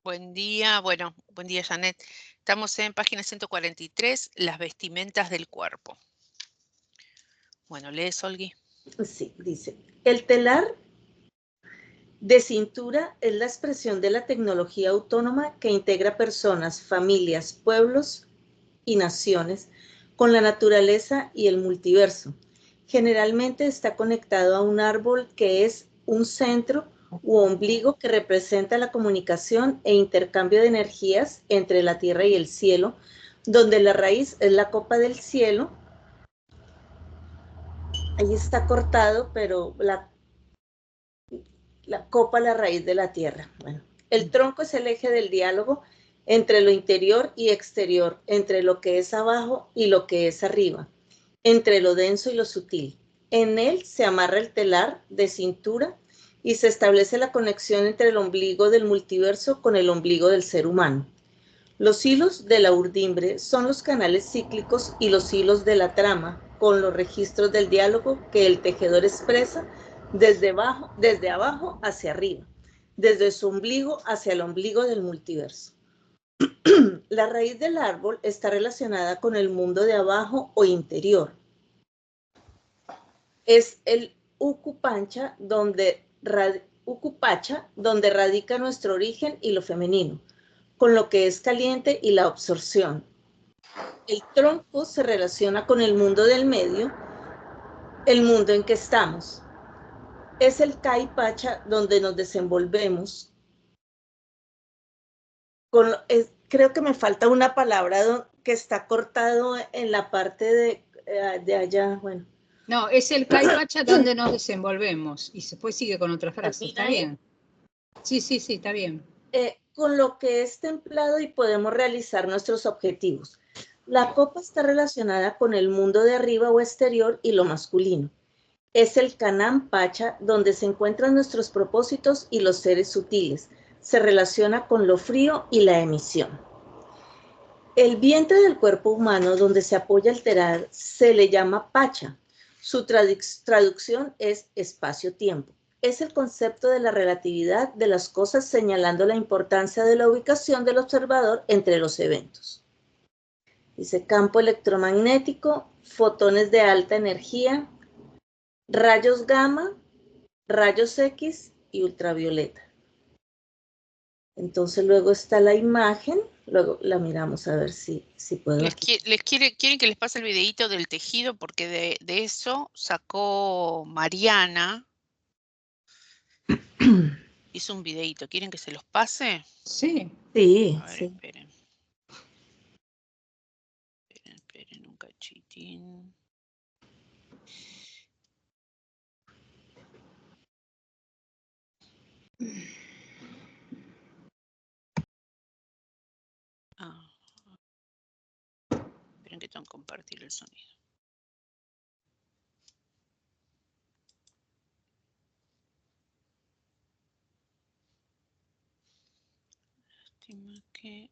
Buen día. Bueno, buen día, Janet. Estamos en página 143, las vestimentas del cuerpo. Bueno, ¿lees, Olgui? Sí, dice, el telar de cintura es la expresión de la tecnología autónoma que integra personas, familias, pueblos y naciones con la naturaleza y el multiverso. Generalmente está conectado a un árbol que es un centro u ombligo que representa la comunicación e intercambio de energías entre la tierra y el cielo, donde la raíz es la copa del cielo. Ahí está cortado, pero la copa, la raíz de la tierra. Bueno, el tronco es el eje del diálogo entre lo interior y exterior, entre lo que es abajo y lo que es arriba, entre lo denso y lo sutil. En él se amarra el telar de cintura y se establece la conexión entre el ombligo del multiverso con el ombligo del ser humano. Los hilos de la urdimbre son los canales cíclicos y los hilos de la trama, con los registros del diálogo que el tejedor expresa desde abajo hacia arriba, desde su ombligo hacia el ombligo del multiverso. La raíz del árbol está relacionada con el mundo de abajo o interior. Es el Ucupacha, donde radica nuestro origen y lo femenino, con lo que es caliente y la absorción. El tronco se relaciona con el mundo del medio, el mundo en que estamos. Es el Caipacha donde nos desenvolvemos. Creo que me falta una palabra que está cortado en la parte de allá. Bueno. No, es el Caipacha donde nos desenvolvemos. Y después sigue con otra frase. ¿Está bien? Sí, está bien. Con lo que es templado y podemos realizar nuestros objetivos. La copa está relacionada con el mundo de arriba o exterior y lo masculino. Es el Canam Pacha donde se encuentran nuestros propósitos y los seres sutiles. Se relaciona con lo frío y la emisión. El vientre del cuerpo humano donde se apoya el telar se le llama Pacha. Su traducción es espacio-tiempo. Es el concepto de la relatividad de las cosas, señalando la importancia de la ubicación del observador entre los eventos. Dice campo electromagnético, fotones de alta energía, rayos gamma, rayos X y ultravioleta. Entonces luego está la imagen, luego la miramos a ver si puedo. ¿Quieren que les pase el videíto del tejido? Porque de eso sacó Mariana. Hizo un videíto. ¿Quieren que se los pase? Sí. Sí, a ver, sí. Esperen un cachitín. Esperen que tengo que compartir el sonido. Que...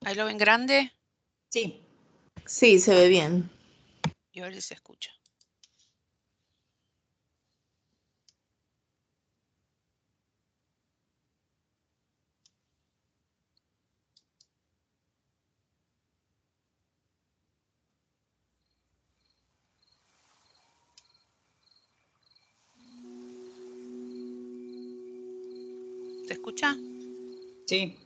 ¿Ahí lo ven grande? Sí. Sí, se ve bien. Y a ver si se escucha. ¿Se escucha? Sí.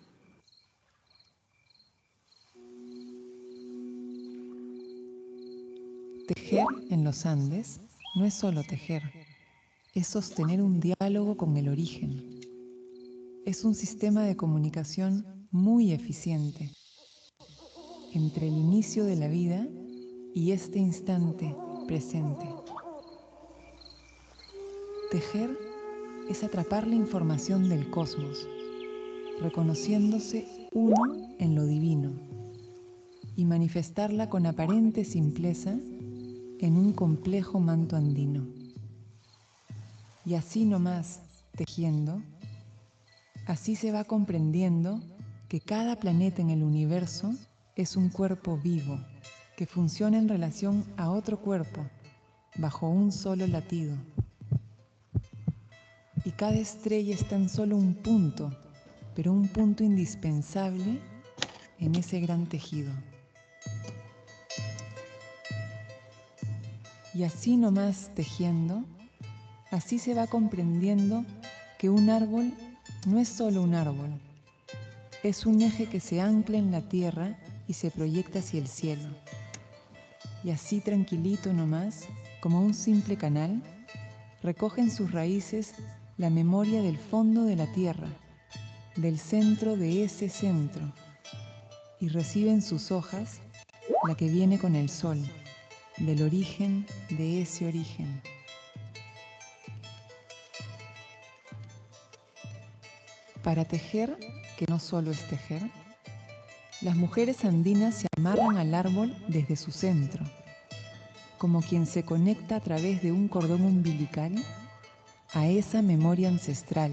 Tejer en los Andes no es solo tejer, es sostener un diálogo con el origen. Es un sistema de comunicación muy eficiente entre el inicio de la vida y este instante presente. Tejer es atrapar la información del cosmos, reconociéndose uno en lo divino, y manifestarla con aparente simpleza en un complejo manto andino. Y así nomás, tejiendo, así se va comprendiendo que cada planeta en el universo es un cuerpo vivo que funciona en relación a otro cuerpo, bajo un solo latido. y cada estrella es tan solo un punto, pero un punto indispensable en ese gran tejido. Y así nomás tejiendo, así se va comprendiendo que un árbol no es solo un árbol, es un eje que se ancla en la tierra y se proyecta hacia el cielo. Y así tranquilito nomás, como un simple canal, recoge en sus raíces la memoria del fondo de la tierra, del centro de ese centro, y recibe en sus hojas la que viene con el sol, del origen de ese origen. Para tejer, que no solo es tejer, las mujeres andinas se amarran al árbol desde su centro, como quien se conecta a través de un cordón umbilical a esa memoria ancestral.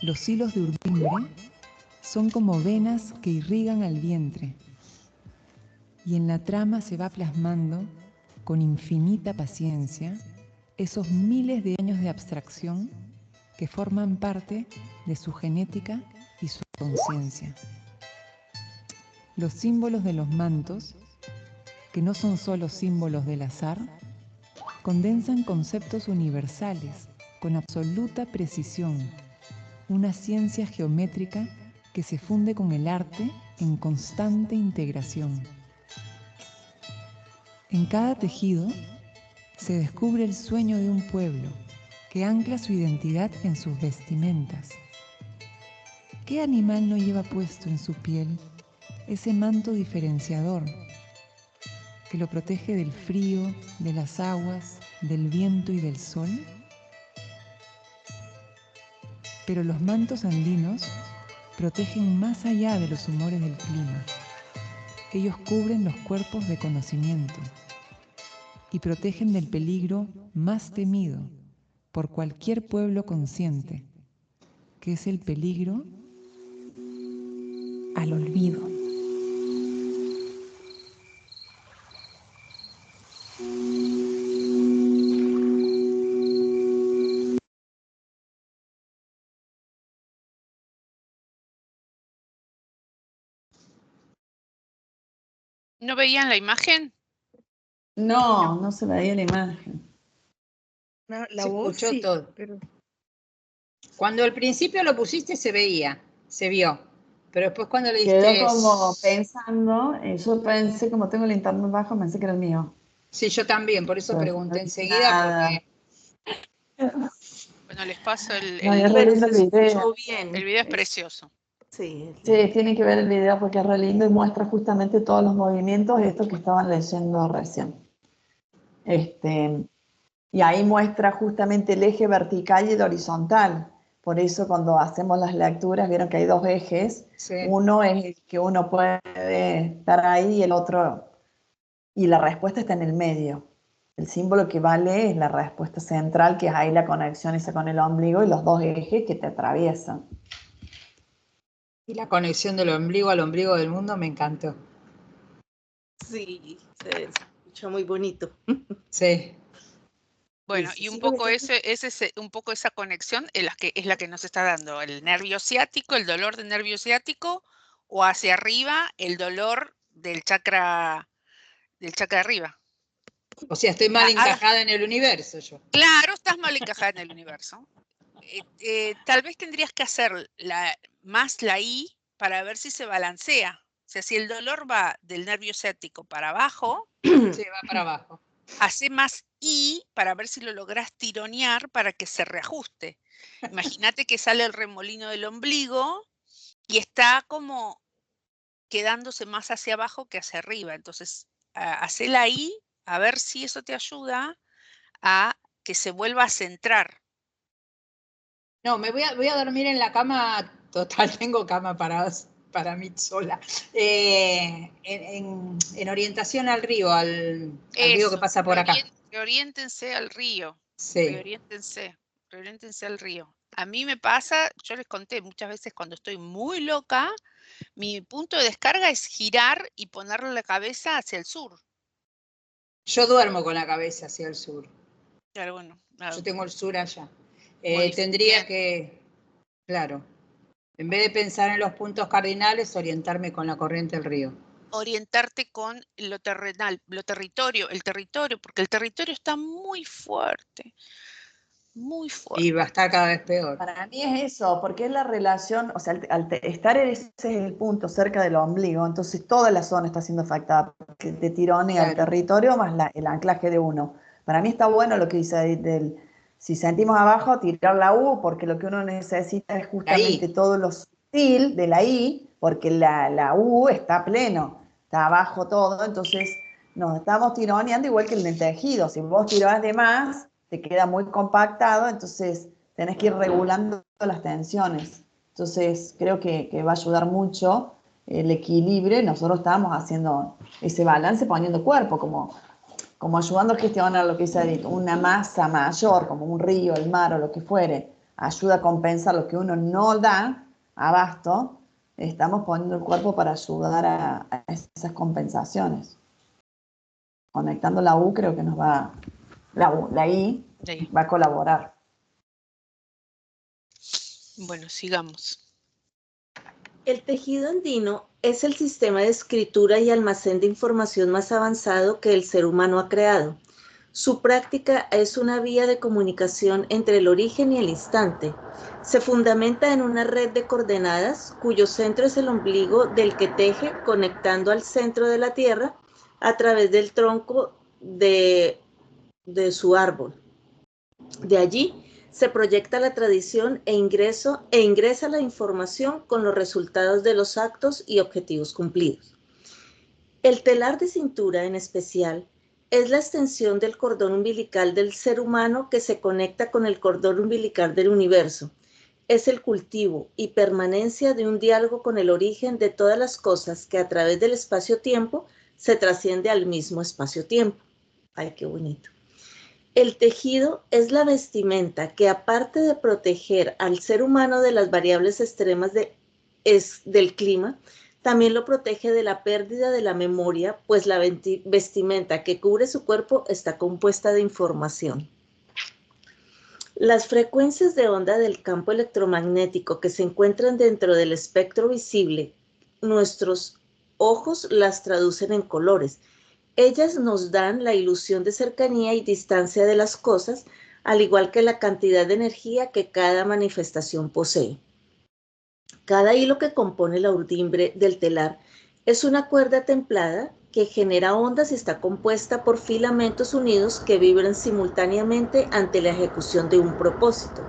Los hilos de urdimbre son como venas que irrigan al vientre, y en la trama se va plasmando, con infinita paciencia, esos miles de años de abstracción que forman parte de su genética y su conciencia. Los símbolos de los mantos, que no son solo símbolos del azar, condensan conceptos universales con absoluta precisión, una ciencia geométrica que se funde con el arte en constante integración. En cada tejido se descubre el sueño de un pueblo que ancla su identidad en sus vestimentas. ¿Qué animal no lleva puesto en su piel ese manto diferenciador que lo protege del frío, de las aguas, del viento y del sol? Pero los mantos andinos protegen más allá de los humores del clima. Ellos cubren los cuerpos de conocimiento y protegen del peligro más temido por cualquier pueblo consciente, que es el peligro al olvido. ¿No veían la imagen? No, no se veía la imagen. La Se voz escuchó sí, todo. pero Cuando al principio lo pusiste se veía, se vio. Pero después cuando le Quedó diste... como pensando, yo pensé, como tengo el internet bajo, pensé que era el mío. Sí, yo también, por eso Pero pregunté no vi enseguida, nada. porque Bueno, les paso No, y es re pero lindo se el video. escuchó el bien. video es precioso. Sí, Sí, tienen que ver el video porque es re lindo y muestra justamente todos los movimientos de estos que estaban leyendo recién. Y ahí muestra justamente el eje vertical y el horizontal. Por eso cuando hacemos las lecturas, vieron que hay dos ejes. sí. Uno es el que uno puede estar ahí y el otro, y la respuesta está en el medio. El símbolo que vale es la respuesta central, que es ahí la conexión esa con el ombligo y los dos ejes que te atraviesan. Y la conexión del ombligo al ombligo del mundo me encantó. sí, se escucha muy bonito. Sí. Bueno, Listo, y un sí, poco un poco esa conexión es la que nos está dando el nervio ciático, el dolor del nervio ciático, o hacia arriba el dolor del chakra arriba. O sea, estoy mal Ahora, encajada en el universo yo. claro, estás mal encajada en el universo. Tal vez tendrías que hacer más la I para ver si se balancea. O sea, si el dolor va del nervio ciático para abajo, Sí, va para abajo. hace más I para ver si lo logras tironear para que se reajuste. Imagínate que sale el remolino del ombligo y está como quedándose más hacia abajo que hacia arriba. Entonces, hacela ahí, a ver si eso te ayuda a que se vuelva a centrar. No, voy a dormir en la cama, total, tengo cama para mí sola. En orientación al río, al río que Eso, pasa por acá. reoriéntense al río, Sí. reoriéntense al río. A mí me pasa, yo les conté muchas veces cuando estoy muy loca, mi punto de descarga es girar y ponerle la cabeza hacia el sur. Yo duermo con la cabeza hacia el sur. Claro, bueno, Yo tengo el sur allá. Muy Tendría bien. que, claro, en vez de pensar en los puntos cardinales, orientarme con la corriente del río. Orientarte con lo terrenal, el territorio, porque el territorio está muy fuerte, muy fuerte. Y va a estar cada vez peor. Para mí es eso, porque es la relación, o sea, estar ese es el punto cerca del ombligo, entonces toda la zona está siendo afectada, porque te tironea el Claro. territorio más el anclaje de uno. Para mí está bueno lo que dice Edith si sentimos abajo, tirar la U, porque lo que uno necesita es justamente todo lo sutil de la I, porque la U está pleno, está abajo todo, entonces nos estamos tironeando igual que en el tejido. Si vos tirás de más, te queda muy compactado, entonces tenés que ir regulando las tensiones. Entonces, creo que va a ayudar mucho el equilibrio. Nosotros estamos haciendo ese balance poniendo cuerpo, como ayudando a gestionar lo que dice Edith, una masa mayor, como un río, el mar o lo que fuere, ayuda a compensar lo que uno no da abasto. Estamos poniendo el cuerpo para ayudar a esas compensaciones. Conectando la U, creo que nos va, la I Sí. va a colaborar. Bueno, sigamos. El tejido andino es el sistema de escritura y almacén de información más avanzado que el ser humano ha creado. Su práctica es una vía de comunicación entre el origen y el instante. Se fundamenta en una red de coordenadas cuyo centro es el ombligo del que teje, conectando al centro de la Tierra a través del tronco de su árbol. De allí se proyecta la tradición e ingresa la información con los resultados de los actos y objetivos cumplidos. El telar de cintura, en especial, es la extensión del cordón umbilical del ser humano que se conecta con el cordón umbilical del universo. Es el cultivo y permanencia de un diálogo con el origen de todas las cosas que a través del espacio-tiempo se trasciende al mismo espacio-tiempo. Ay, qué bonito. El tejido es la vestimenta que, aparte de proteger al ser humano de las variables extremas del clima, también lo protege de la pérdida de la memoria, pues la vestimenta que cubre su cuerpo está compuesta de información. Las frecuencias de onda del campo electromagnético que se encuentran dentro del espectro visible, nuestros ojos las traducen en colores. Ellas nos dan la ilusión de cercanía y distancia de las cosas, al igual que la cantidad de energía que cada manifestación posee. Cada hilo que compone la urdimbre del telar es una cuerda templada que genera ondas y está compuesta por filamentos unidos que vibran simultáneamente ante la ejecución de un propósito.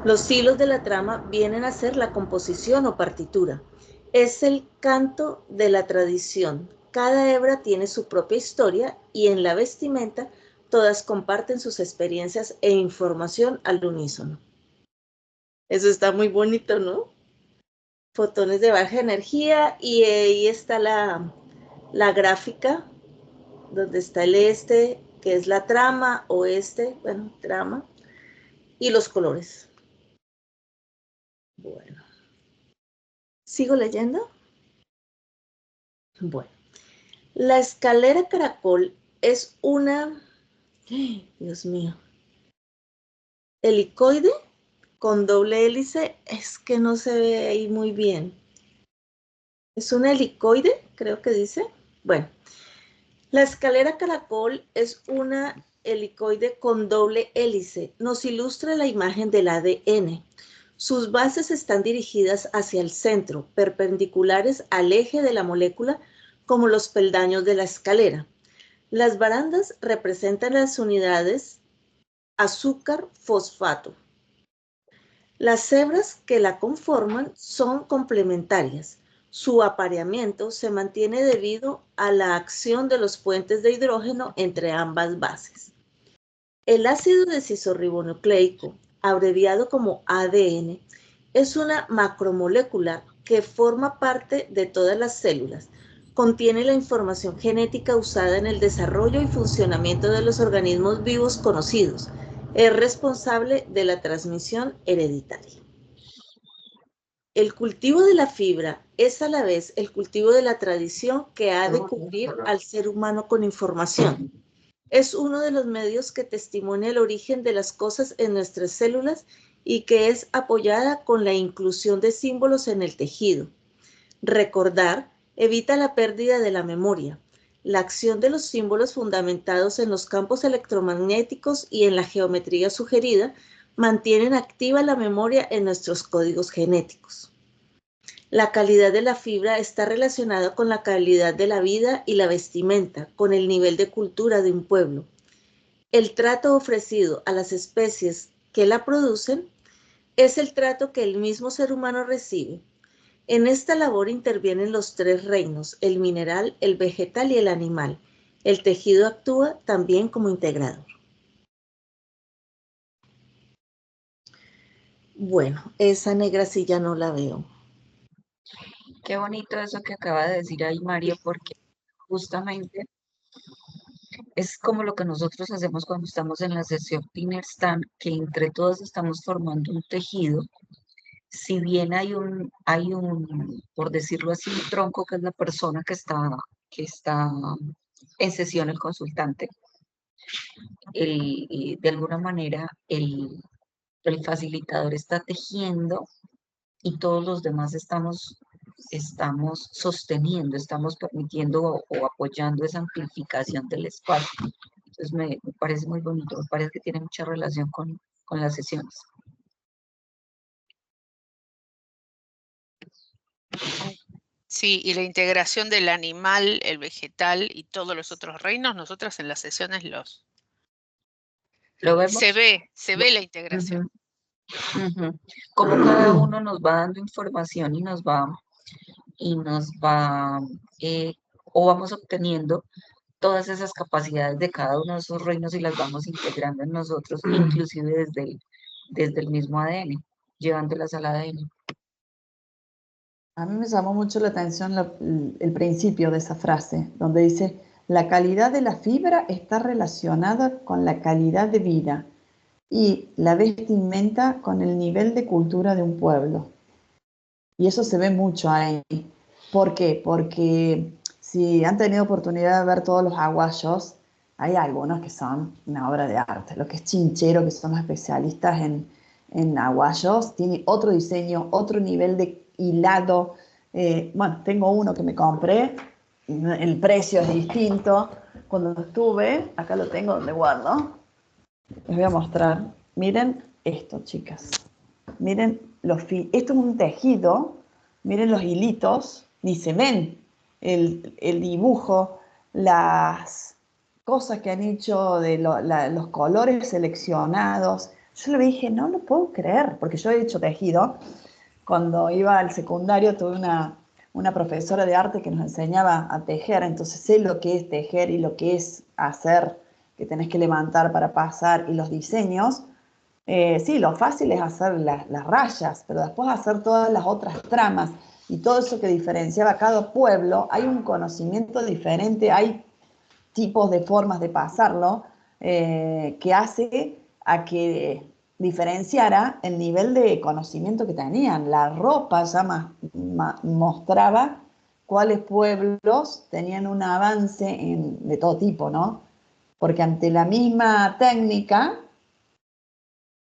Los hilos de la trama vienen a ser la composición o partitura. Es el canto de la tradición. Cada hebra tiene su propia historia y en la vestimenta todas comparten sus experiencias e información al unísono. Eso está muy bonito, ¿no? Fotones de baja energía y ahí está la gráfica donde está el que es la trama, trama, y los colores. Bueno. ¿Sigo leyendo? Bueno. La escalera caracol es una, Dios mío, helicoide con doble hélice, es que no se ve ahí muy bien. Es una helicoide, creo que dice. Bueno, la escalera caracol es una helicoide con doble hélice. Nos ilustra la imagen del ADN. Sus bases están dirigidas hacia el centro, perpendiculares al eje de la molécula, como los peldaños de la escalera. Las barandas representan las unidades azúcar-fosfato. Las hebras que la conforman son complementarias. Su apareamiento se mantiene debido a la acción de los puentes de hidrógeno entre ambas bases. El ácido desoxirribonucleico, abreviado como ADN, es una macromolécula que forma parte de todas las células. Contiene la información genética usada en el desarrollo y funcionamiento de los organismos vivos conocidos. Es responsable de la transmisión hereditaria. El cultivo de la fibra es a la vez el cultivo de la tradición que ha de cubrir al ser humano con información. Es uno de los medios que testimonia el origen de las cosas en nuestras células y que es apoyada con la inclusión de símbolos en el tejido. Recordar evita la pérdida de la memoria. La acción de los símbolos fundamentados en los campos electromagnéticos y en la geometría sugerida mantienen activa la memoria en nuestros códigos genéticos. La calidad de la fibra está relacionada con la calidad de la vida y la vestimenta, con el nivel de cultura de un pueblo. El trato ofrecido a las especies que la producen es el trato que el mismo ser humano recibe. En esta labor intervienen los tres reinos, el mineral, el vegetal y el animal. El tejido actúa también como integrador. Bueno, esa negra sí ya no la veo. Qué bonito eso que acaba de decir ahí Mario, porque justamente es como lo que nosotros hacemos cuando estamos en la sesión Pinner Stand, que entre todos estamos formando un tejido. Si bien hay un, por decirlo así, un tronco que es la persona que está en sesión, el consultante, y de alguna manera el facilitador está tejiendo y todos los demás estamos sosteniendo, estamos permitiendo o apoyando esa amplificación del espacio. Entonces me parece muy bonito, me parece que tiene mucha relación con las sesiones. Sí, y la integración del animal, el vegetal y todos los otros reinos, nosotras en las sesiones ¿Lo vemos? se ve la integración. Ujú. Como cada uno nos va dando información y nos va o vamos obteniendo todas esas capacidades de cada uno de esos reinos y las vamos integrando en nosotros, inclusive desde el mismo ADN, llevándolas al ADN. A mí me llamó mucho la atención el principio de esa frase, donde dice, la calidad de la fibra está relacionada con la calidad de vida y la vestimenta con el nivel de cultura de un pueblo. Y eso se ve mucho ahí. ¿Por qué? Porque si han tenido oportunidad de ver todos los aguayos, hay algunos que son una obra de arte. Lo que es Chinchero, que son los especialistas en aguayos, tiene otro diseño, otro nivel de hilado. Bueno, tengo uno que me compré, el precio es distinto. Cuando estuve, acá lo tengo donde guardo, les voy a mostrar. Miren esto, chicas. Miren esto es un tejido, miren los hilitos, ni se ven el dibujo, las cosas que han hecho de los colores seleccionados. Yo le dije, no lo puedo creer, porque yo he hecho tejido. Cuando iba al secundario tuve una profesora de arte que nos enseñaba a tejer, entonces sé lo que es tejer y lo que es hacer, que tenés que levantar para pasar, y los diseños. Sí, lo fácil es hacer las rayas, pero después hacer todas las otras tramas y todo eso que diferenciaba cada pueblo, hay un conocimiento diferente, hay tipos de formas de pasarlo que hace a que diferenciara el nivel de conocimiento que tenían. La ropa ya mostraba cuáles pueblos tenían un avance de todo tipo, ¿no? Porque ante la misma técnica,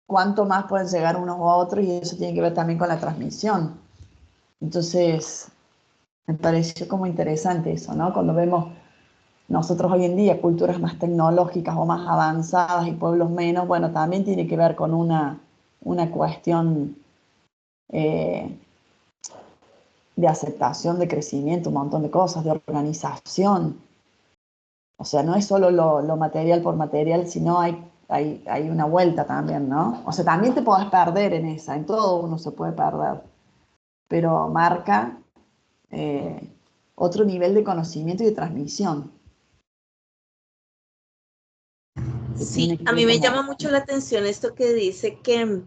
cuánto más pueden llegar unos a otros, y eso tiene que ver también con la transmisión. Entonces, me pareció como interesante eso, ¿no? Cuando vemos nosotros hoy en día culturas más tecnológicas o más avanzadas y pueblos menos, bueno, también tiene que ver con una cuestión de aceptación, de crecimiento, un montón de cosas, de organización. O sea, no es solo lo material por material, sino hay una vuelta también, ¿no? O sea, también te podés perder en esa, en todo uno se puede perder, pero marca otro nivel de conocimiento y de transmisión. Sí, a mí me llama mucho la atención esto que dice que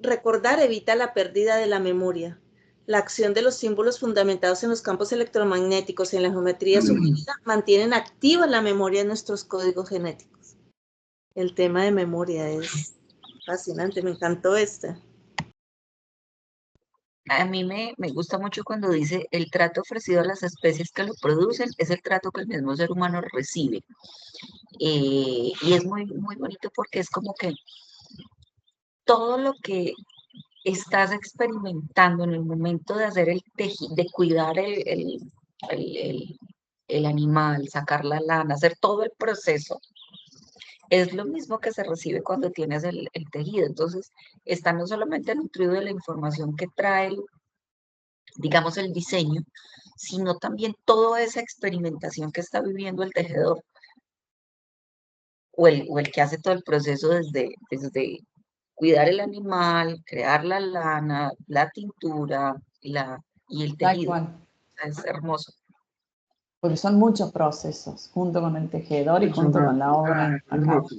recordar evita la pérdida de la memoria. La acción de los símbolos fundamentados en los campos electromagnéticos y en la geometría sugerida mantienen activa la memoria en nuestros códigos genéticos. El tema de memoria es fascinante, me encantó este. A mí me gusta mucho cuando dice el trato ofrecido a las especies que lo producen es el trato que el mismo ser humano recibe. Y es muy, muy bonito porque es como que todo lo que estás experimentando en el momento de hacer el tejido, de cuidar el animal, sacar la lana, hacer todo el proceso, es lo mismo que se recibe cuando tienes el tejido. Entonces, está no solamente nutrido de la información que trae, digamos, el diseño, sino también toda esa experimentación que está viviendo el tejedor o el que hace todo el proceso desde cuidar el animal, crear la lana, la tintura y el Tal tejido. cual. Es hermoso. Porque son muchos procesos, junto con el tejedor y junto con la obra a cabo.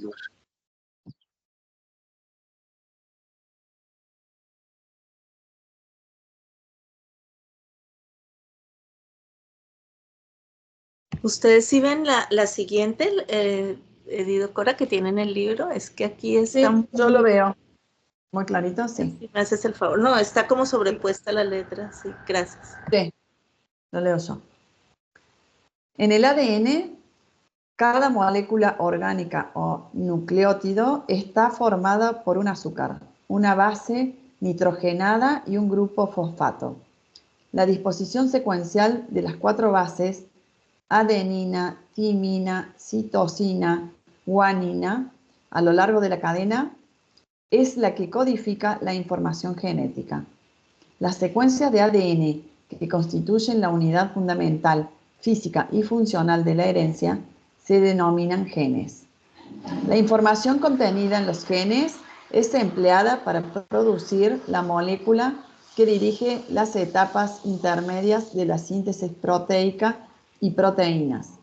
Ustedes sí ven la siguiente, Edido Cora, que tienen el libro, es que aquí está Sí, yo lo veo. Muy clarito, sí. si me haces el favor. No, está como sobrepuesta la letra, sí, gracias. Sí, lo leo yo. En el ADN, cada molécula orgánica o nucleótido está formada por un azúcar, una base nitrogenada y un grupo fosfato. La disposición secuencial de las 4 bases, adenina, timina, citosina, guanina, a lo largo de la cadena, es la que codifica la información genética. Las secuencias de ADN que constituyen la unidad fundamental, física y funcional de la herencia se denominan genes. La información contenida en los genes es empleada para producir la molécula que dirige las etapas intermedias de la síntesis proteica y proteínas.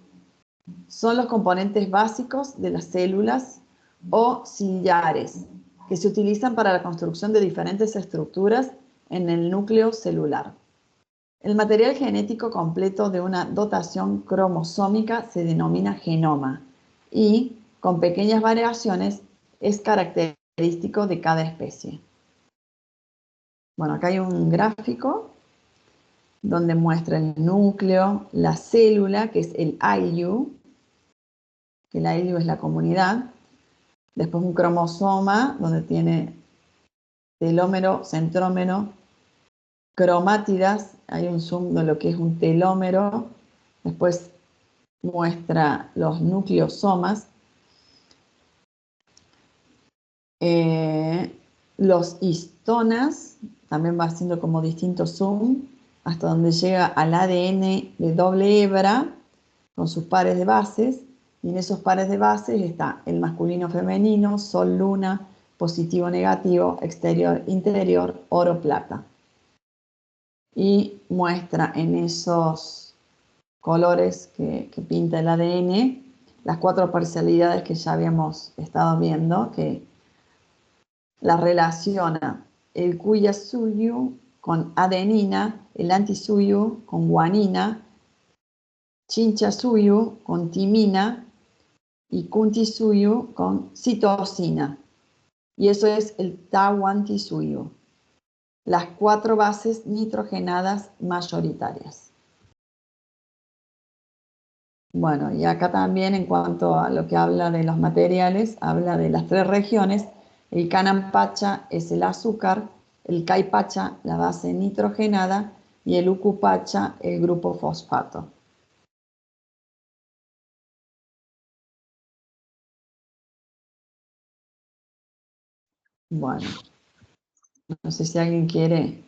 Son los componentes básicos de las células o sillares que se utilizan para la construcción de diferentes estructuras en el núcleo celular. El material genético completo de una dotación cromosómica se denomina genoma y, con pequeñas variaciones, es característico de cada especie. Bueno, acá hay un gráfico donde muestra el núcleo, la célula, que es el IU, que el IU es la comunidad, después un cromosoma donde tiene telómero, centrómero, cromátidas, hay un zoom de lo que es un telómero, después muestra los nucleosomas, los histonas, también va haciendo como distintos zoom, hasta donde llega al ADN de doble hebra, con sus pares de bases, y en esos pares de bases está el masculino femenino, sol, luna, positivo, negativo, exterior, interior, oro, plata. Y muestra en esos colores que pinta el ADN las 4 parcialidades que ya habíamos estado viendo, que la relaciona el Kuya-Suyu con adenina, el anti-Suyu con guanina, Chincha-Suyu con timina y Kunti-Suyu con citosina. Y eso es el Tawanti-Suyu, las 4 bases nitrogenadas mayoritarias. Bueno, y acá también en cuanto a lo que habla de los materiales, habla de las 3 regiones. El Canam-Pacha es el azúcar, el Caipacha la base nitrogenada y el Ucupacha el grupo fosfato. Bueno, no sé si alguien quiere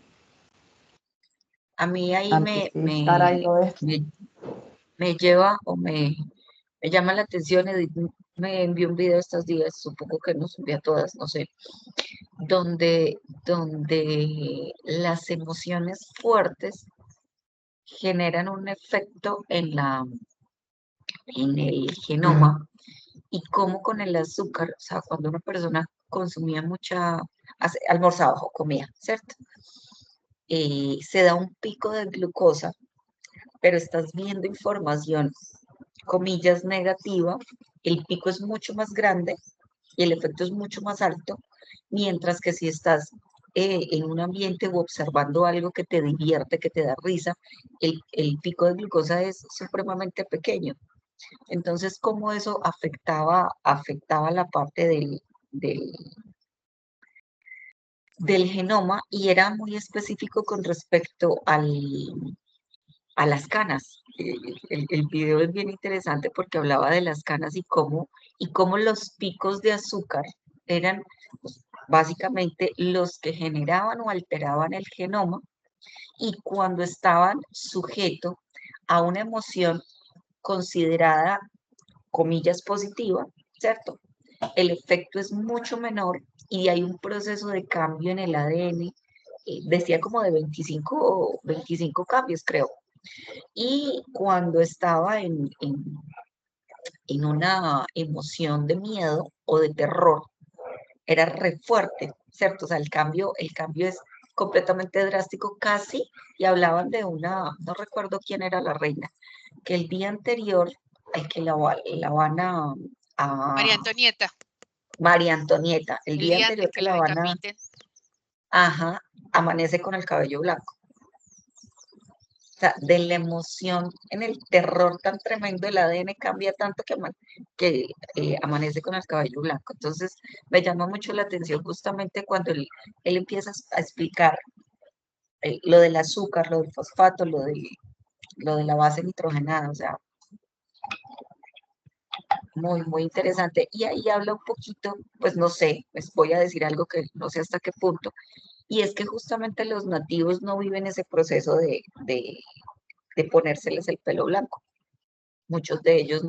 A mí ahí amplificar algo de esto. me lleva o me llama la atención. Edith me envió un video estos días, supongo que nos envía a todas, no sé, donde las emociones fuertes generan un efecto en el genoma y cómo con el azúcar, o sea, cuando una persona consumía almorzaba o comía, ¿cierto? Se da un pico de glucosa, pero estás viendo información, comillas, negativa, el pico es mucho más grande y el efecto es mucho más alto, mientras que si estás en un ambiente o observando algo que te divierte, que te da risa, el pico de glucosa es supremamente pequeño. Entonces, cómo eso afectaba la parte del, del genoma y era muy específico con respecto a las canas. El video es bien interesante porque hablaba de las canas y cómo los picos de azúcar eran pues, básicamente los que generaban o alteraban el genoma y cuando estaban sujetos a una emoción considerada, comillas, positiva, ¿cierto? El efecto es mucho menor y hay un proceso de cambio en el ADN, decía como de 25 cambios, creo. Y cuando estaba en una emoción de miedo o de terror, era re fuerte, ¿cierto? O sea, el cambio es completamente drástico casi, y hablaban de una, no recuerdo quién era la reina, que el día anterior al que la van María a Antonieta, María Antonieta, el el día día antes anterior que que la la van decapiten. ajá, amanece con el cabello blanco. O sea, de la emoción en el terror tan tremendo, el ADN cambia tanto que amanece con el cabello blanco. Entonces, me llama mucho la atención justamente cuando él empieza a explicar lo del azúcar, lo del fosfato, lo de la base nitrogenada, o sea, muy, muy interesante. Y ahí habla un poquito, pues no sé, pues voy a decir algo que no sé hasta qué punto, y es que justamente los nativos no viven ese proceso de ponérseles el pelo blanco. Muchos de ellos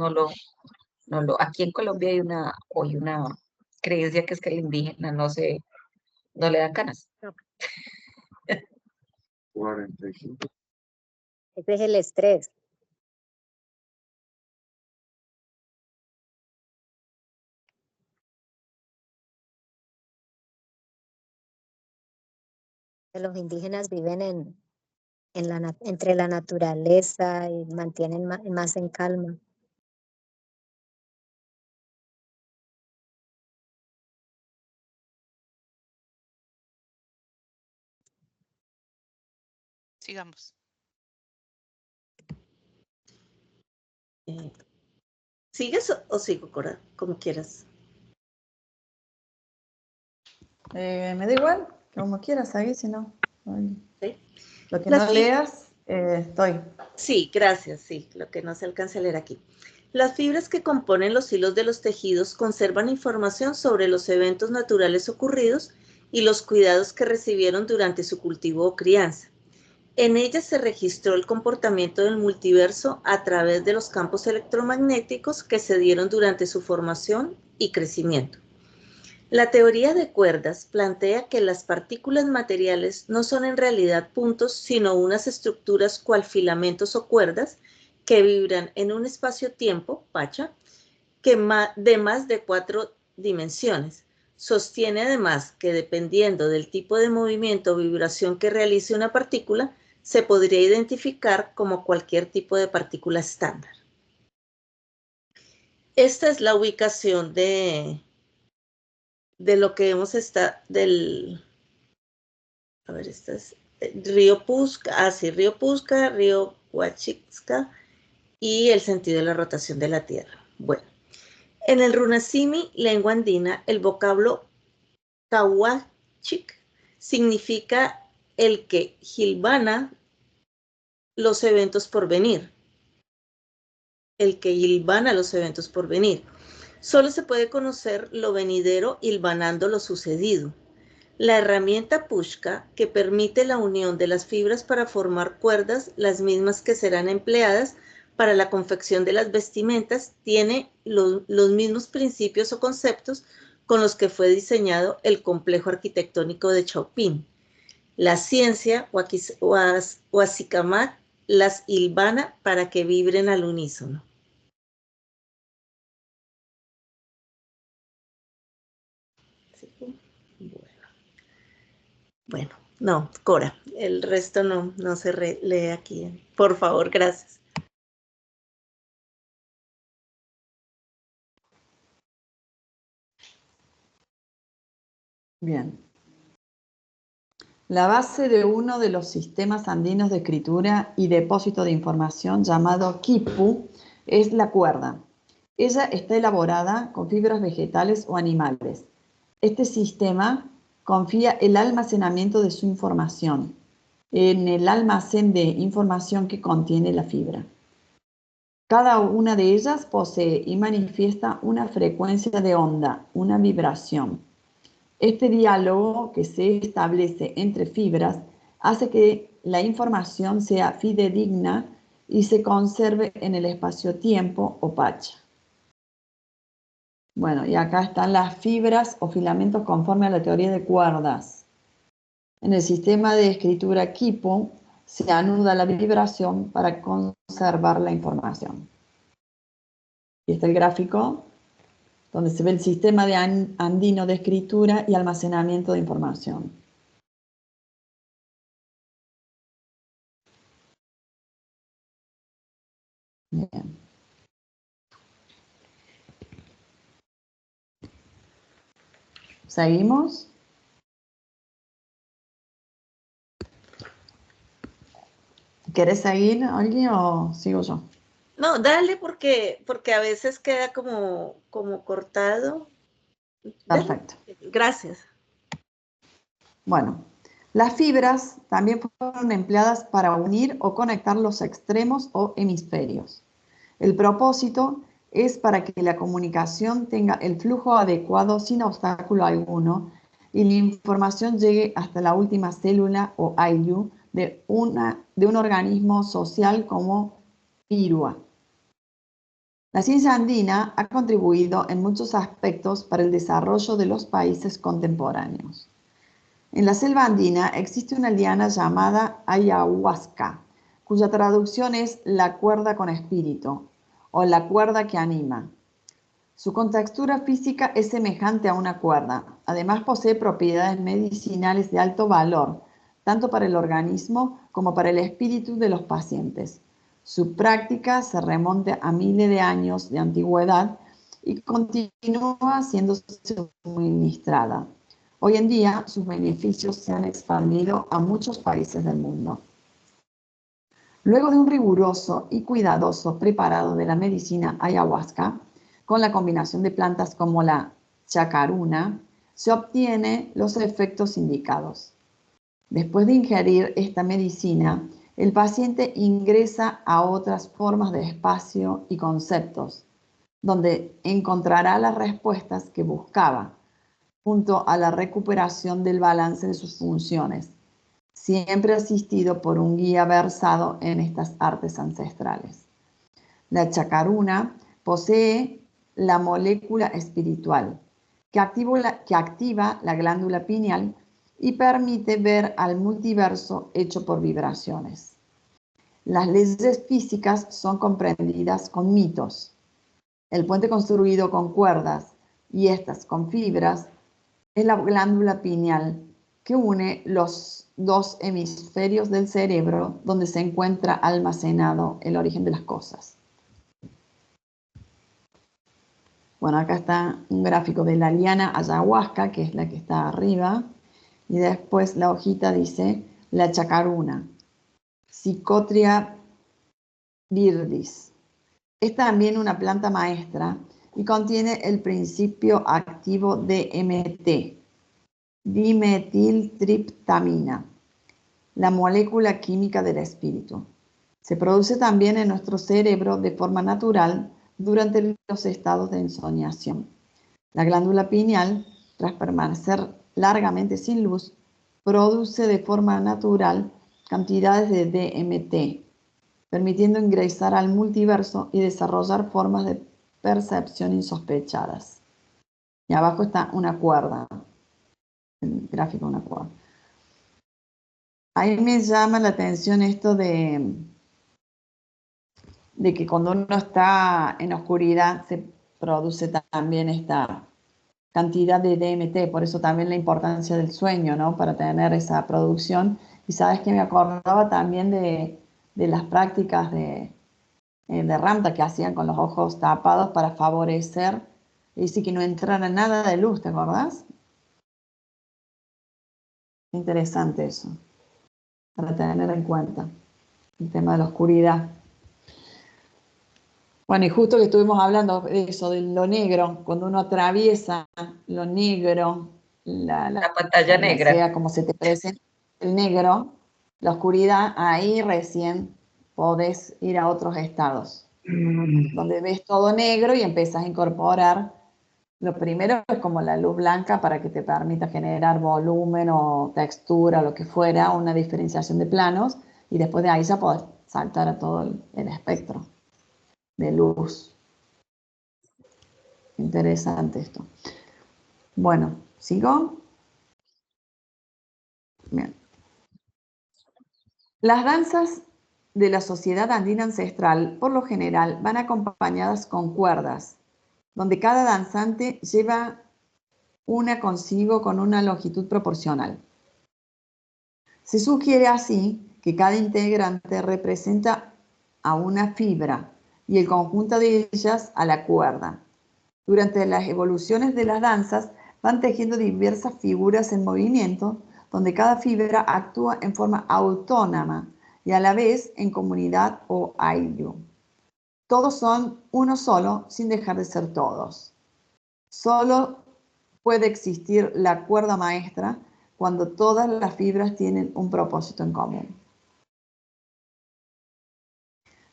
aquí en Colombia hay una creencia que es que el indígena no le dan canas. 45. Ese es el estrés. Los indígenas viven entre la naturaleza y mantienen más en calma. Sigamos. ¿Sigues o sigo, Cora? Como quieras. Me da igual, como quieras, ahí, si no. ¿Sí? Lo que Las no leas, estoy. Sí, gracias, sí, lo que no se alcanza a leer aquí. Las fibras que componen los hilos de los tejidos conservan información sobre los eventos naturales ocurridos y los cuidados que recibieron durante su cultivo o crianza. En ellas se registró el comportamiento del multiverso a través de los campos electromagnéticos que se dieron durante su formación y crecimiento. La teoría de cuerdas plantea que las partículas materiales no son en realidad puntos, sino unas estructuras cual filamentos o cuerdas que vibran en un espacio-tiempo, Pacha, de más de 4 dimensiones. Sostiene además que dependiendo del tipo de movimiento o vibración que realice una partícula, se podría identificar como cualquier tipo de partícula estándar. Esta es la ubicación de lo que vemos a ver, este es río Pusca, río Pusca, río Huachixca y el sentido de la rotación de la Tierra. Bueno, en el Runasimi, lengua andina, el vocablo Tahuachic significa el que hilvana los eventos por venir. El que hilvana los eventos por venir. Solo se puede conocer lo venidero hilvanando lo sucedido. La herramienta Pushka, que permite la unión de las fibras para formar cuerdas, las mismas que serán empleadas para la confección de las vestimentas, tiene los mismos principios o conceptos con los que fue diseñado el complejo arquitectónico de Chaupín. La ciencia Huasicamat las hilvana para que vibren al unísono. Bueno, no, Cora, el resto no se lee aquí. Por favor, gracias. Bien. La base de uno de los sistemas andinos de escritura y depósito de información llamado quipu es la cuerda. Ella está elaborada con fibras vegetales o animales. Este sistema confía el almacenamiento de su información en el almacén de información que contiene la fibra. Cada una de ellas posee y manifiesta una frecuencia de onda, una vibración. Este diálogo que se establece entre fibras hace que la información sea fidedigna y se conserve en el espacio-tiempo o pacha. Bueno, y acá están las fibras o filamentos conforme a la teoría de cuerdas. En el sistema de escritura quipu se anuda la vibración para conservar la información. Y está el gráfico donde se ve el sistema andino de escritura y almacenamiento de información. Bien. ¿Seguimos? ¿Querés seguir, alguien, o sigo yo? No, dale porque a veces queda como cortado. Dale. Perfecto. Gracias. Bueno, las fibras también fueron empleadas para unir o conectar los extremos o hemisferios. El propósito es para que la comunicación tenga el flujo adecuado sin obstáculo alguno y la información llegue hasta la última célula o ayllu de un organismo social como Pirua. La ciencia andina ha contribuido en muchos aspectos para el desarrollo de los países contemporáneos. En la selva andina existe una liana llamada ayahuasca, cuya traducción es la cuerda con espíritu o la cuerda que anima. Su contextura física es semejante a una cuerda. Además posee propiedades medicinales de alto valor, tanto para el organismo como para el espíritu de los pacientes. Su práctica se remonta a miles de años de antigüedad y continúa siendo suministrada. Hoy en día, sus beneficios se han expandido a muchos países del mundo. Luego de un riguroso y cuidadoso preparado de la medicina ayahuasca, con la combinación de plantas como la chacaruna, se obtienen los efectos indicados. Después de ingerir esta medicina, el paciente ingresa a otras formas de espacio y conceptos, donde encontrará las respuestas que buscaba, junto a la recuperación del balance de sus funciones, siempre asistido por un guía versado en estas artes ancestrales. La chacaruna posee la molécula espiritual, que activa la glándula pineal y permite ver al multiverso hecho por vibraciones. Las leyes físicas son comprendidas con mitos. El puente construido con cuerdas y estas con fibras es la glándula pineal que une los dos hemisferios del cerebro donde se encuentra almacenado el origen de las cosas. Bueno, acá está un gráfico de la liana ayahuasca, que es la que está arriba, y después la hojita dice la chacaruna, Psychotria viridis. Es también una planta maestra y contiene el principio activo DMT, dimetiltriptamina, la molécula química del espíritu. Se produce también en nuestro cerebro de forma natural durante los estados de ensoñación. La glándula pineal, tras permanecer largamente sin luz, produce de forma natural cantidades de DMT, permitiendo ingresar al multiverso y desarrollar formas de percepción insospechadas. Y abajo está una cuerda, el gráfico de una cuerda. Ahí me llama la atención esto de que cuando uno está en oscuridad se produce también esta cantidad de DMT, por eso también la importancia del sueño, ¿no? Para tener esa producción. Y sabes que me acordaba también de las prácticas de Ramta que hacían con los ojos tapados para favorecer, dice que no entrara nada de luz, ¿te acordás? Interesante eso, para tener en cuenta el tema de la oscuridad. Bueno, y justo que estuvimos hablando de eso, de lo negro, cuando uno atraviesa lo negro, La pantalla negra. sea como se te presenta el negro, la oscuridad, ahí recién podés ir a otros estados, donde ves todo negro y empiezas a incorporar. Lo primero es como la luz blanca para que te permita generar volumen o textura, lo que fuera, una diferenciación de planos, y después de ahí ya podés saltar a todo el espectro de luz. Interesante esto. Bueno, ¿sigo? Bien. Las danzas de la sociedad andina ancestral, por lo general, van acompañadas con cuerdas, donde cada danzante lleva una consigo con una longitud proporcional. Se sugiere así que cada integrante representa a una fibra y el conjunto de ellas a la cuerda. Durante las evoluciones de las danzas van tejiendo diversas figuras en movimiento, donde cada fibra actúa en forma autónoma y a la vez en comunidad o ayllu. Todos son uno solo sin dejar de ser todos. Solo puede existir la cuerda maestra cuando todas las fibras tienen un propósito en común.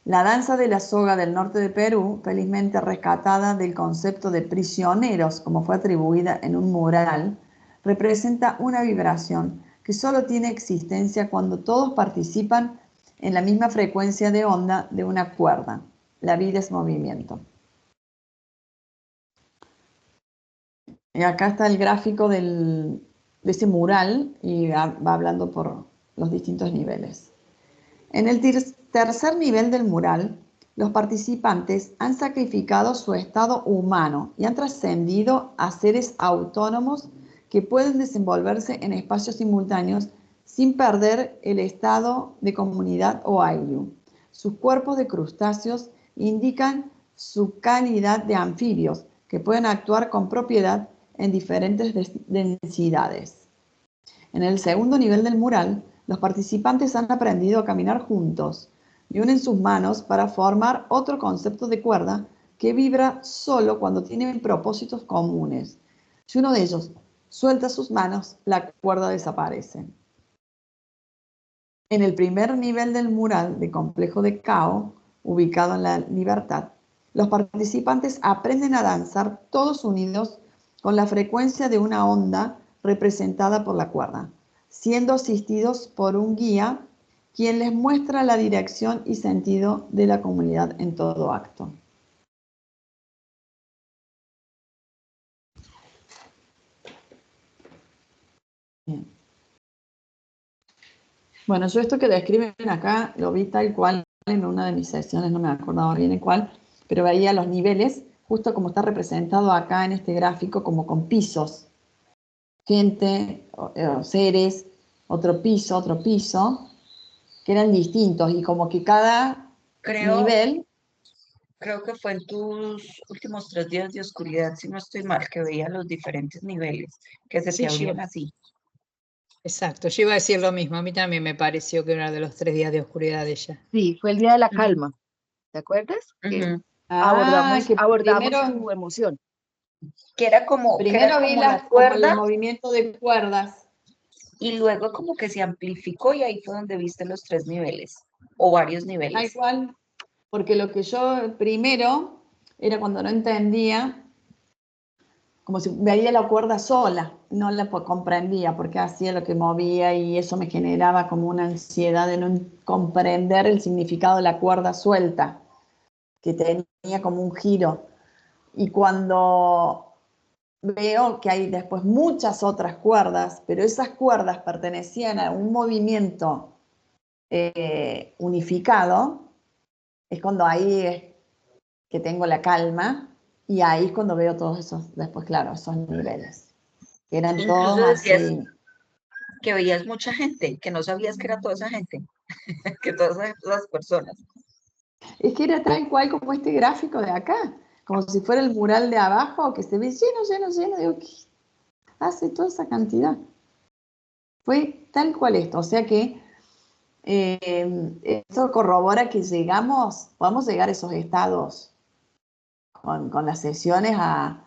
La danza de la soga del norte de Perú, felizmente rescatada del concepto de prisioneros como fue atribuida en un mural, representa una vibración que solo tiene existencia cuando todos participan en la misma frecuencia de onda de una cuerda. La vida es movimiento. Y acá está el gráfico de ese mural y va hablando por los distintos niveles. En el tercer nivel del mural, los participantes han sacrificado su estado humano y han trascendido a seres autónomos que pueden desenvolverse en espacios simultáneos sin perder el estado de comunidad o ayllu. Sus cuerpos de crustáceos indican su calidad de anfibios, que pueden actuar con propiedad en diferentes densidades. En el segundo nivel del mural, los participantes han aprendido a caminar juntos y unen sus manos para formar otro concepto de cuerda que vibra solo cuando tienen propósitos comunes. Si uno de ellos suelta sus manos, la cuerda desaparece. En el primer nivel del mural de Complejo de Cao, ubicado en La Libertad, los participantes aprenden a danzar todos unidos con la frecuencia de una onda representada por la cuerda, siendo asistidos por un guía quien les muestra la dirección y sentido de la comunidad en todo acto. Bien. Bueno, yo esto que describen acá lo vi tal cual en una de mis sesiones, no me acordaba bien en cuál, pero veía los niveles, justo como está representado acá en este gráfico, como con pisos. Gente, seres, otro piso, que eran distintos y como que cada nivel... Creo que fue en tus últimos 3 días de oscuridad, si no estoy mal, que veía los diferentes niveles que se te abrían así. Exacto, yo iba a decir lo mismo, a mí también me pareció que era de los 3 días de oscuridad de ella. Sí, fue el día de la calma, ¿te acuerdas? Que abordamos su emoción. Que era como, primero vi la cuerda, como el movimiento de cuerdas. Y luego como que se amplificó y ahí fue donde viste los 3 niveles, o varios niveles. Igual, porque lo que yo primero era cuando no entendía, como si veía la cuerda sola, no la comprendía porque hacía lo que movía y eso me generaba como una ansiedad de no comprender el significado de la cuerda suelta, que tenía como un giro. Y cuando veo que hay después muchas otras cuerdas, pero esas cuerdas pertenecían a un movimiento unificado, es cuando ahí es que tengo la calma y ahí es cuando veo todos esos, después claro, esos niveles. Que eran todos así. Que veías mucha gente, que no sabías que era toda esa gente, que todas esas personas. Es que era tal cual como este gráfico de acá, como si fuera el mural de abajo que se ve lleno, digo, ¿qué hace toda esa cantidad? Fue tal cual esto, o sea que esto corrobora que podemos llegar a esos estados con las sesiones a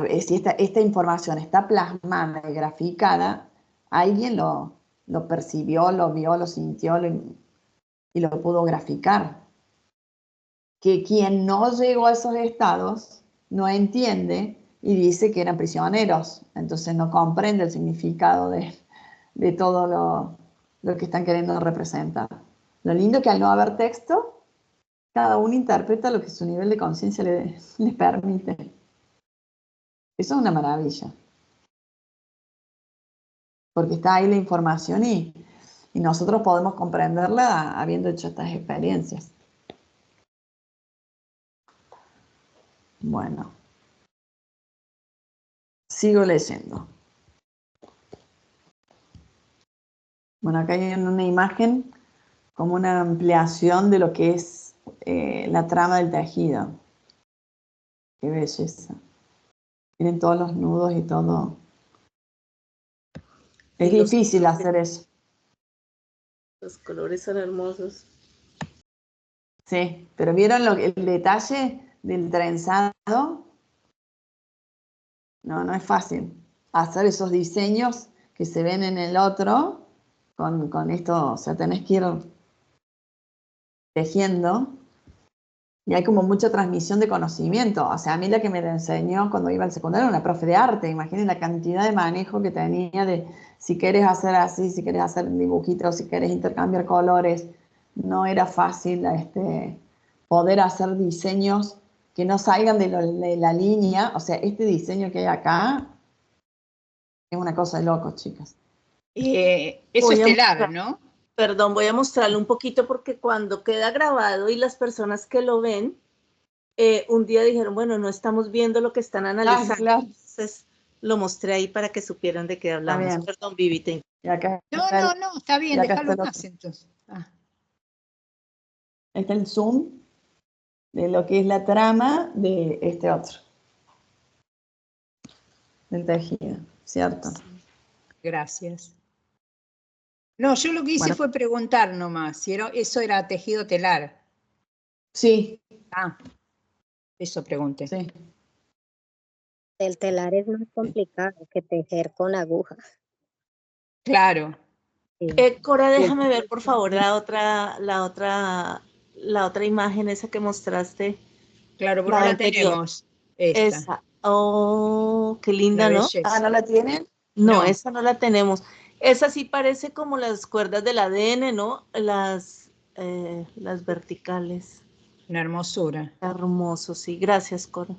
ver si esta información está plasmada y graficada, alguien lo percibió, lo vio, lo sintió y lo pudo graficar. Que quien no llegó a esos estados no entiende y dice que eran prisioneros, entonces no comprende el significado de todo lo que están queriendo representar. Lo lindo es que al no haber texto, cada uno interpreta lo que su nivel de conciencia le permite. Eso es una maravilla. Porque está ahí la información y nosotros podemos comprenderla habiendo hecho estas experiencias. Bueno. Sigo leyendo. Bueno, acá hay una imagen como una ampliación de lo que es la trama del tejido. Qué belleza. Tienen todos los nudos y todo. Es difícil hacer eso. Los colores son hermosos. Sí, pero ¿vieron el detalle del trenzado? No es fácil hacer esos diseños que se ven en el otro con esto, o sea, tenés que ir tejiendo y hay como mucha transmisión de conocimiento. O sea, a mí la que me enseñó cuando iba al secundario era una profe de arte. Imaginen la cantidad de manejo que tenía de si querés hacer así, si querés hacer dibujitos, si querés intercambiar colores. No era fácil poder hacer diseños que no salgan de la línea. O sea, este diseño que hay acá es una cosa de locos, chicas. Eso es telar, ¿no? Perdón, voy a mostrarle un poquito porque cuando queda grabado y las personas que lo ven, un día dijeron, bueno, no estamos viendo lo que están analizando. Claro. Entonces lo mostré ahí para que supieran de qué hablamos. Perdón, Vivi. No, está bien, déjalo más entonces. Está el zoom de lo que es la trama de este otro. Del tejido, ¿cierto? Gracias. No, yo lo que hice fue preguntar nomás, si eso era tejido telar. Sí. Eso pregunté. Sí. El telar es más complicado que tejer con aguja. Claro. Cora, déjame ver, por favor, la otra imagen, esa que mostraste. Claro, pero no la tenemos. Esa. Oh, qué linda, ¿no? ¿no la tienen? No, esa no la tenemos. Esa sí parece como las cuerdas del ADN, ¿no? Las verticales. Una hermosura. Hermoso, sí. Gracias, Cora.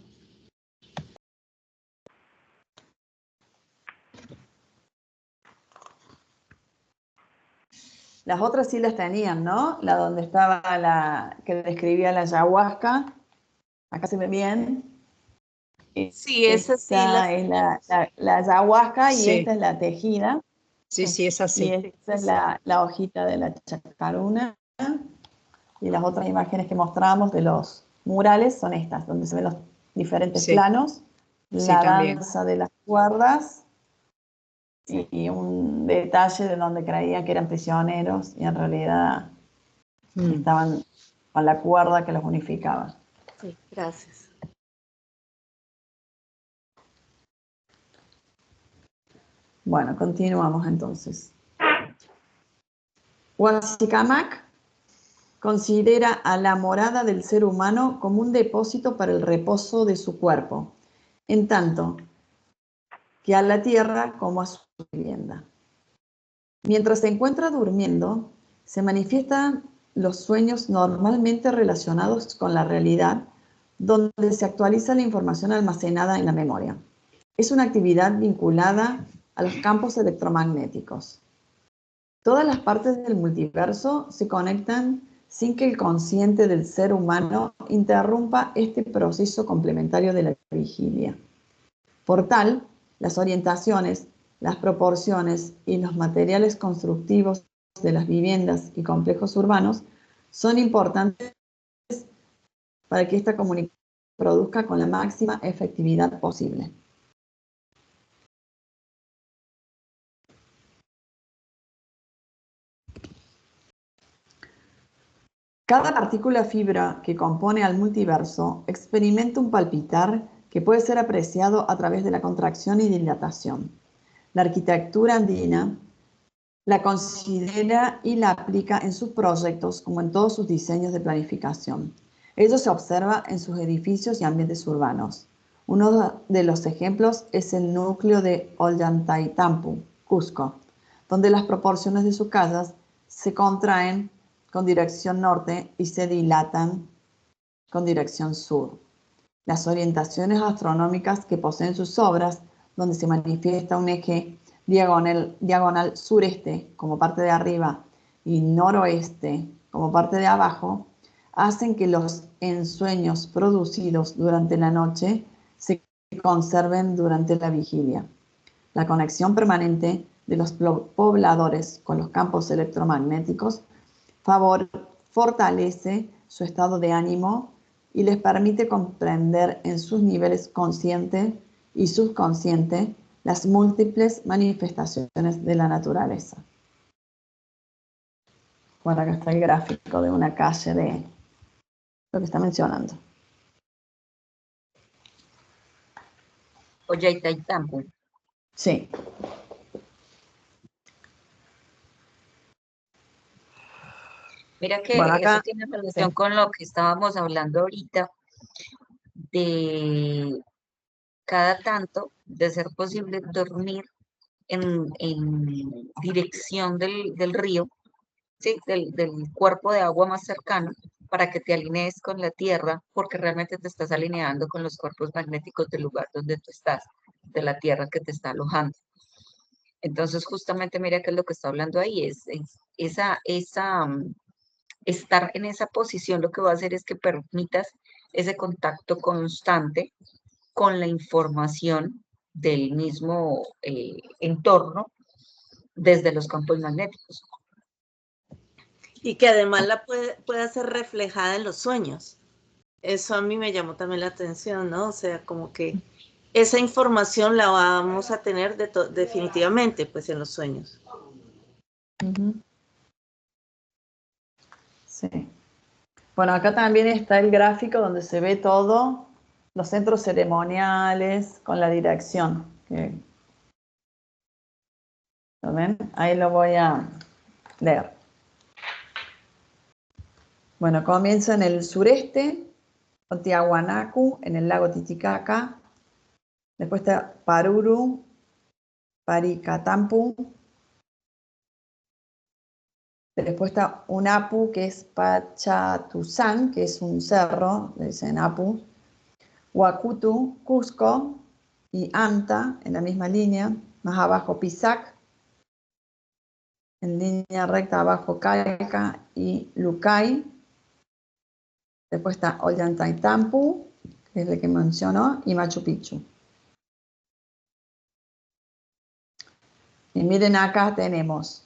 Las otras sí las tenían, ¿no? La donde estaba que describía la ayahuasca. Acá se ve bien. Sí, esa sí. Esta es la ayahuasca y Sí. esta es la tejida. Sí, es así. Y esta es la hojita de la chacaruna. Y las otras imágenes que mostramos de los murales son estas, donde se ven los diferentes planos. La danza de las cuerdas. Y un detalle de donde creían que eran prisioneros y en realidad estaban con la cuerda que los unificaba. Sí, gracias. Bueno, continuamos entonces. Huancicamac considera a la morada del ser humano como un depósito para el reposo de su cuerpo, en tanto que a la tierra como a su vivienda. Mientras se encuentra durmiendo, se manifiestan los sueños normalmente relacionados con la realidad, donde se actualiza la información almacenada en la memoria. Es una actividad vinculada a los campos electromagnéticos. Todas las partes del multiverso se conectan sin que el consciente del ser humano interrumpa este proceso complementario de la vigilia. Por tal, las orientaciones, las proporciones y los materiales constructivos de las viviendas y complejos urbanos son importantes para que esta comunicación se produzca con la máxima efectividad posible. Cada partícula fibra que compone al multiverso experimenta un palpitar que puede ser apreciado a través de la contracción y dilatación. La arquitectura andina la considera y la aplica en sus proyectos como en todos sus diseños de planificación. Ello se observa en sus edificios y ambientes urbanos. Uno de los ejemplos es el núcleo de Ollantaytampu, Cusco, donde las proporciones de sus casas se contraen con dirección norte y se dilatan con dirección sur. Las orientaciones astronómicas que poseen sus obras, donde se manifiesta un eje diagonal sureste como parte de arriba y noroeste como parte de abajo, hacen que los ensueños producidos durante la noche se conserven durante la vigilia. La conexión permanente de los pobladores con los campos electromagnéticos fortalece su estado de ánimo y les permite comprender en sus niveles consciente y subconsciente las múltiples manifestaciones de la naturaleza. Bueno, acá está el gráfico de una calle de lo que está mencionando. Ollantaytampu. Sí. Mira que bueno, acá, eso tiene relación con lo que estábamos hablando ahorita, de cada tanto, de ser posible dormir en dirección del río, ¿sí? Del cuerpo de agua más cercano, para que te alinees con la tierra, porque realmente te estás alineando con los cuerpos magnéticos del lugar donde tú estás, de la tierra que te está alojando. Entonces, justamente mira que es lo que está hablando ahí, estar en esa posición lo que va a hacer es que permitas ese contacto constante con la información del mismo entorno desde los campos magnéticos. Y que además la pueda ser reflejada en los sueños. Eso a mí me llamó también la atención, ¿no? O sea, como que esa información la vamos a tener definitivamente, pues, en los sueños. Sí. Bueno, acá también está el gráfico donde se ve todo, los centros ceremoniales con la dirección. ¿Lo ven? Ahí lo voy a leer. Bueno, comienza en el sureste, con Tiahuanacu, en el lago Titicaca. Después está Paruru, Paricatampu. Después está Unapu, que es Pachatuzán, que es un cerro, le dicen Apu. Huacutu, Cusco. Y Anta, en la misma línea. Más abajo Pisac. En línea recta abajo Calca y Lucay. Después está Ollantaytampu, que es el que mencionó, y Machu Picchu. Y miren, acá tenemos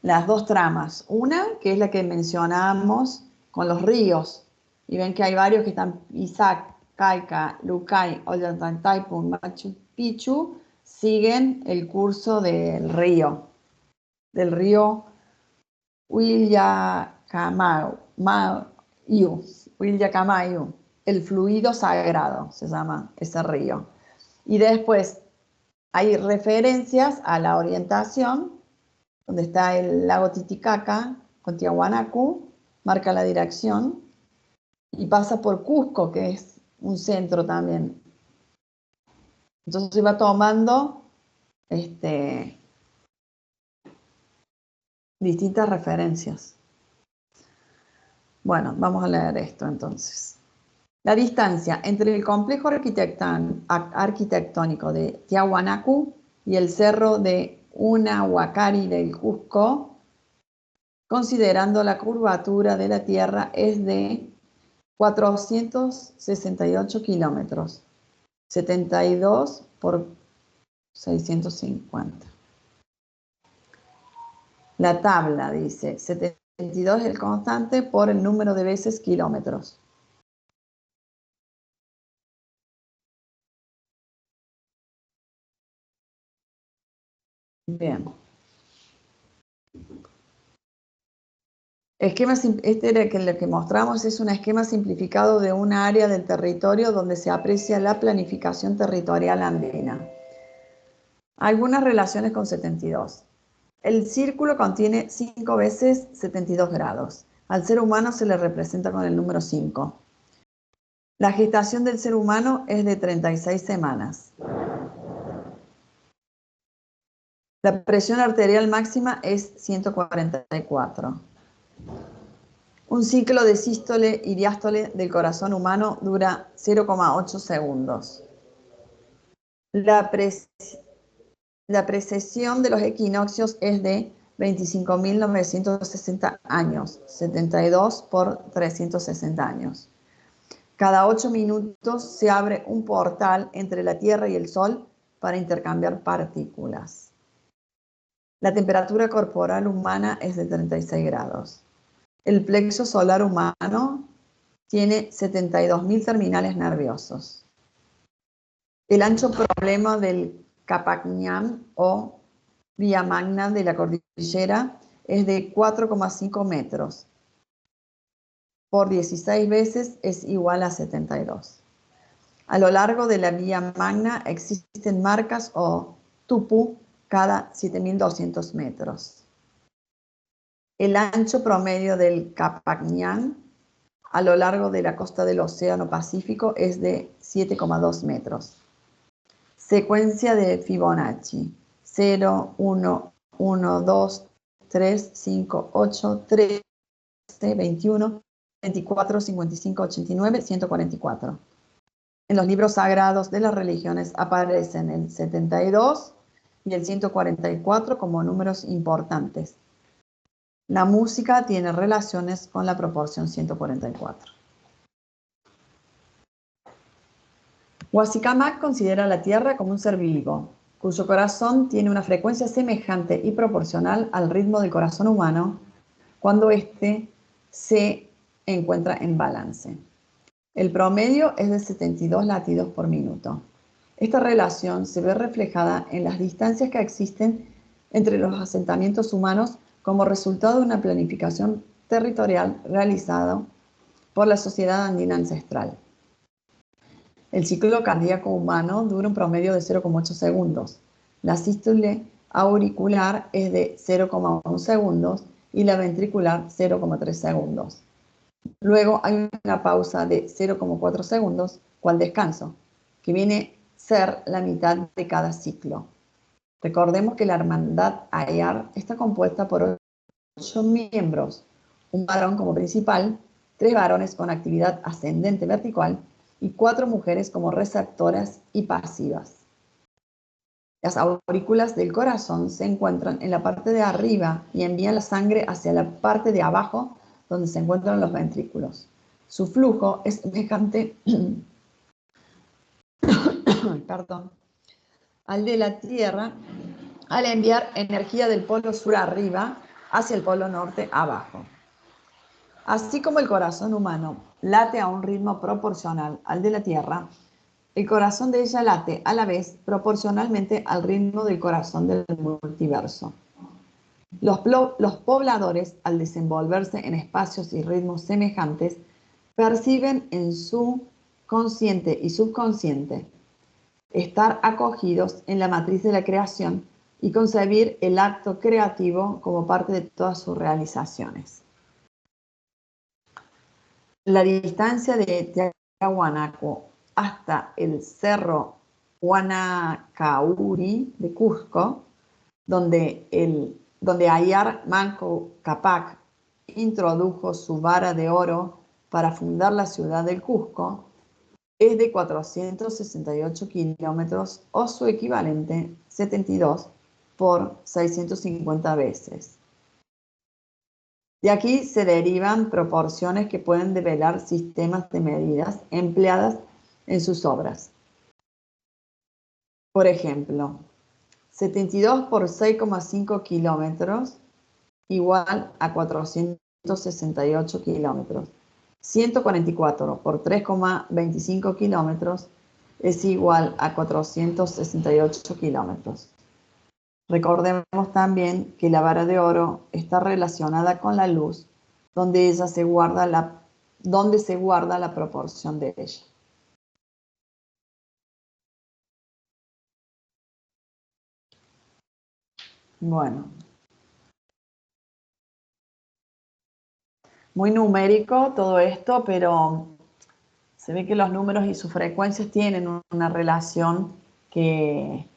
las dos tramas. Una, que es la que mencionamos con los ríos. Y ven que hay varios que están Pisac, Calca, Lucay, Ollantaytampu, Machu Picchu, siguen el curso del río Willacamayu, el fluido sagrado se llama ese río. Y después hay referencias a la orientación, donde está el lago Titicaca con Tiahuanacu, marca la dirección, y pasa por Cusco, que es un centro también. Entonces se va tomando distintas referencias. Bueno, vamos a leer esto entonces. La distancia entre el complejo arquitectónico de Tiahuanacu y el cerro de Huanahuacari del Cusco, considerando la curvatura de la Tierra, es de 468 kilómetros, 72 por 650. La tabla dice 72 es el constante por el número de veces kilómetros. Bien. Este era que lo que mostramos es un esquema simplificado de un área del territorio donde se aprecia la planificación territorial andina. Algunas relaciones con 72. El círculo contiene 5 veces 72 grados. Al ser humano se le representa con el número 5. La gestación del ser humano es de 36 semanas. La presión arterial máxima es 144. Un ciclo de sístole y diástole del corazón humano dura 0,8 segundos. La precesión de los equinoccios es de 25.960 años, 72 por 360 años. Cada 8 minutos se abre un portal entre la Tierra y el Sol para intercambiar partículas. La temperatura corporal humana es de 36 grados. El plexo solar humano tiene 72.000 terminales nerviosos. El ancho problema del Capacñán o Vía Magna de la cordillera es de 4,5 metros. Por 16 veces es igual a 72. A lo largo de la Vía Magna existen marcas o tupu cada 7.200 metros. El ancho promedio del Capacñán a lo largo de la costa del Océano Pacífico es de 7,2 metros. Secuencia de Fibonacci: 0, 1, 1, 2, 3, 5, 8, 13, 21, 24, 55, 89, 144. En los libros sagrados de las religiones aparecen el 72 y el 144 como números importantes. La música tiene relaciones con la proporción 144. Huasicamac considera a la Tierra como un ser vivo, cuyo corazón tiene una frecuencia semejante y proporcional al ritmo del corazón humano cuando éste se encuentra en balance. El promedio es de 72 latidos por minuto. Esta relación se ve reflejada en las distancias que existen entre los asentamientos humanos como resultado de una planificación territorial realizada por la sociedad andina ancestral. El ciclo cardíaco humano dura un promedio de 0,8 segundos. La sístole auricular es de 0,1 segundos y la ventricular 0,3 segundos. Luego hay una pausa de 0,4 segundos, cual descanso, que viene a ser la mitad de cada ciclo. Recordemos que la hermandad Ayar está compuesta por 8 miembros, un varón como principal, 3 varones con actividad ascendente vertical y 4 mujeres como receptoras y pasivas. Las aurículas del corazón se encuentran en la parte de arriba y envían la sangre hacia la parte de abajo donde se encuentran los ventrículos. Su flujo es semejante al de la Tierra al enviar energía del polo sur arriba hacia el polo norte abajo. Así como el corazón humano late a un ritmo proporcional al de la Tierra, el corazón de ella late a la vez proporcionalmente al ritmo del corazón del multiverso. Los pobladores, al desenvolverse en espacios y ritmos semejantes, perciben en su consciente y subconsciente estar acogidos en la matriz de la creación y concebir el acto creativo como parte de todas sus realizaciones. La distancia de Tiahuanaco hasta el cerro Huanacauri de Cusco, donde Ayar Manco Cápac introdujo su vara de oro para fundar la ciudad del Cusco, es de 468 kilómetros o su equivalente 72 por 650 veces. De aquí se derivan proporciones que pueden develar sistemas de medidas empleadas en sus obras. Por ejemplo, 72 por 6,5 kilómetros igual a 468 kilómetros. 144 por 3,25 kilómetros es igual a 468 kilómetros. Recordemos también que la vara de oro está relacionada con la luz donde ella se guarda donde se guarda la proporción de ella. Bueno. Muy numérico todo esto, pero se ve que los números y sus frecuencias tienen una relación que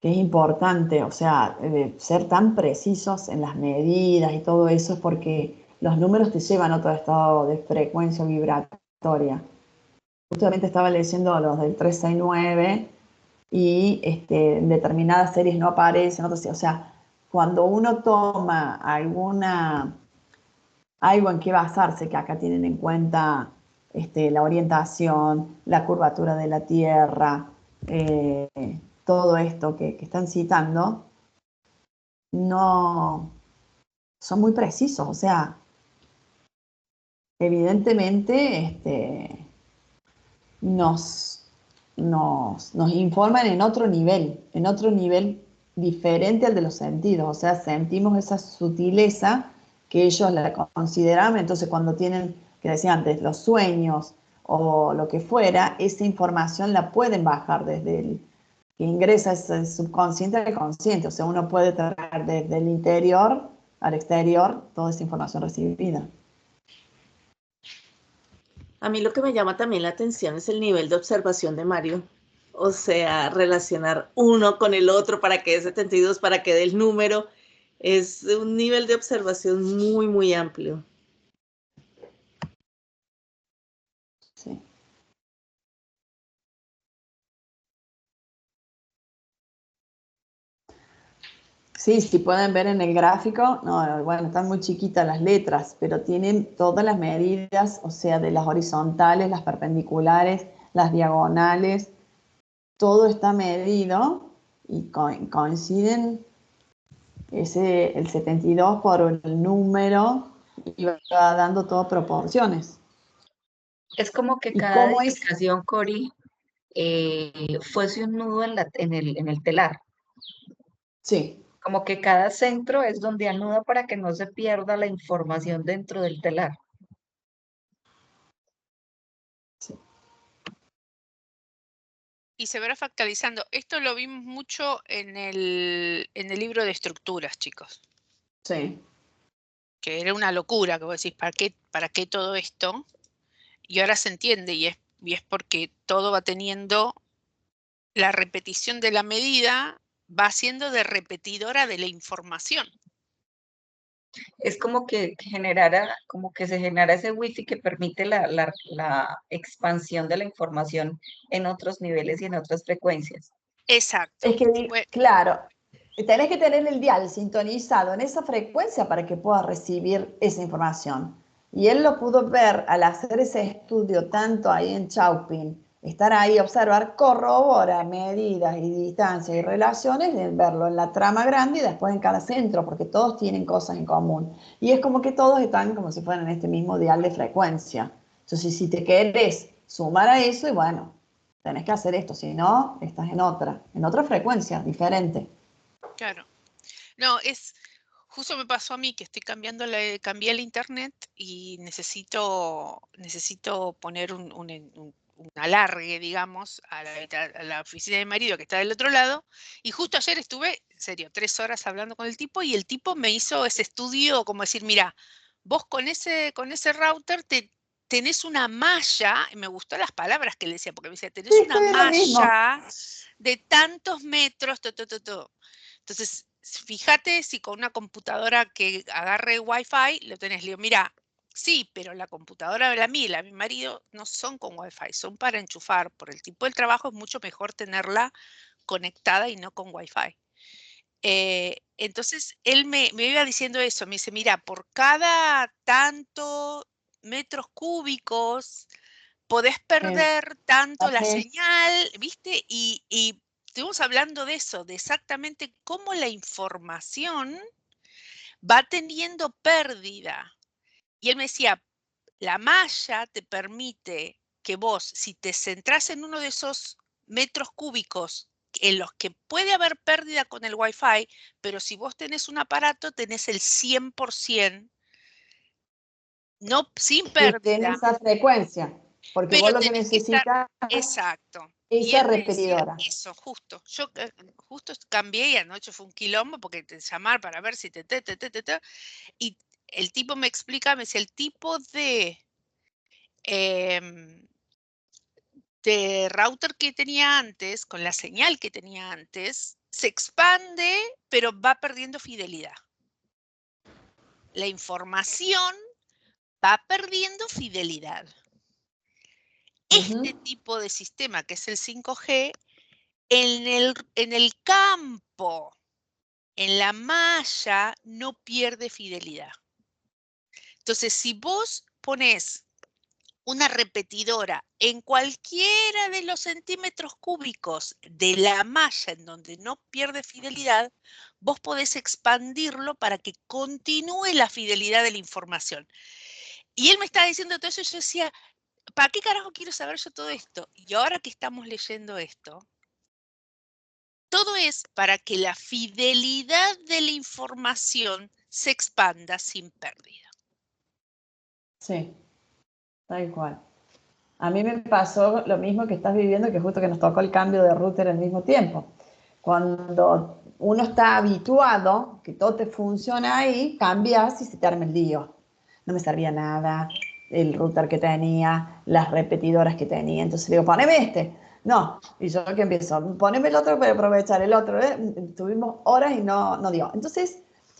es importante, o sea, de ser tan precisos en las medidas y todo eso, es porque los números te llevan a otro estado de frecuencia vibratoria. Justamente estaba leyendo los del 369 y en determinadas series no aparecen, otras, o sea, cuando uno toma algo en qué basarse, que acá tienen en cuenta la orientación, la curvatura de la Tierra, todo esto que están citando, no son muy precisos, o sea, evidentemente nos informan en otro nivel diferente al de los sentidos, o sea, sentimos esa sutileza que ellos la consideraban, entonces cuando tienen, que decía antes, los sueños o lo que fuera, esa información la pueden bajar desde el que ingresa ese subconsciente al consciente, o sea, uno puede traer desde el interior al exterior toda esa información recibida. A mí lo que me llama también la atención es el nivel de observación de Mario. O sea, relacionar uno con el otro para que dé 72, para que dé el número. Es un nivel de observación muy, muy amplio. Sí. Sí, si pueden ver en el gráfico, no, bueno, están muy chiquitas las letras, pero tienen todas las medidas, o sea, de las horizontales, las perpendiculares, las diagonales, todo está medido y coinciden el 72 por el número y va dando todo proporciones. Es como que cada edificación, Cori, fuese un nudo en el telar. Sí. Como que cada centro es donde anuda para que no se pierda la información dentro del telar. Sí. Y se verá fractalizando. Esto lo vimos mucho en el libro de estructuras, chicos. Sí. Que era una locura, que vos decís, ¿para qué todo esto? Y ahora se entiende, y es porque todo va teniendo la repetición de la medida, va siendo de repetidora de la información. Es como que se generara ese wifi que permite la expansión de la información en otros niveles y en otras frecuencias. Exacto. Es que, claro, tenés que tener el dial sintonizado en esa frecuencia para que pueda recibir esa información. Y él lo pudo ver al hacer ese estudio tanto ahí en Chaupin, estar ahí, observar, corrobora medidas y distancias y relaciones, de verlo en la trama grande y después en cada centro, porque todos tienen cosas en común. Y es como que todos están como si fueran en este mismo dial de frecuencia. Entonces, si te querés sumar a eso, y bueno, tenés que hacer esto, si no, estás en otra frecuencia diferente. Claro. No, justo me pasó a mí que estoy cambié el internet y necesito poner un alargue, digamos, a la oficina de mi marido que está del otro lado. Y justo ayer estuve, en serio, 3 horas hablando con el tipo y el tipo me hizo ese estudio como decir, mira, vos con ese router tenés una malla, y me gustó las palabras que le decía, porque me decía, tenés una malla de tantos metros, Entonces, fíjate si con una computadora que agarre Wi-Fi lo tenés. Le digo, mira, sí, pero la computadora de la mía y la de mi marido no son con Wi-Fi, son para enchufar. Por el tipo del trabajo es mucho mejor tenerla conectada y no con Wi-Fi. Entonces, él me iba diciendo eso, me dice, mira, por cada tanto metros cúbicos podés perder tanto la señal, ¿viste? Y estuvimos hablando de eso, de exactamente cómo la información va teniendo pérdida. Y él me decía, la malla te permite que vos, si te centrás en uno de esos metros cúbicos en los que puede haber pérdida con el Wi-Fi, pero si vos tenés un aparato, tenés el 100% No, sin que esté en pérdida. esa frecuencia, porque vos Pero lo que tenés que estar, necesitas exacto. Y esa él me decía repetidora. eso, justo. Yo justo cambié y anoche fue un quilombo porque te llamar para ver si y el tipo me explica, me dice, el tipo de router que tenía antes, con la señal que tenía antes, se expande, pero va perdiendo fidelidad. La información va perdiendo fidelidad. Este tipo de sistema, que es el 5G, en el campo, en la malla, no pierde fidelidad. Entonces, si vos pones una repetidora en cualquiera de los centímetros cúbicos de la malla en donde no pierde fidelidad, vos podés expandirlo para que continúe la fidelidad de la información. Y él me estaba diciendo todo eso y yo decía, ¿para qué carajo quiero saber yo todo esto? Y ahora que estamos leyendo esto, todo es para que la fidelidad de la información se expanda sin pérdida. Sí, tal cual. A mí me pasó lo mismo que estás viviendo, que justo que nos tocó el cambio de router al mismo tiempo. Cuando uno está habituado, que todo te funciona ahí, cambias y se te arma el lío. No me servía nada, el router que tenía, las repetidoras que tenía. Entonces le digo, poneme este. No, y yo que empiezo, poneme el otro para aprovechar el otro. Tuvimos horas y no dio. Entonces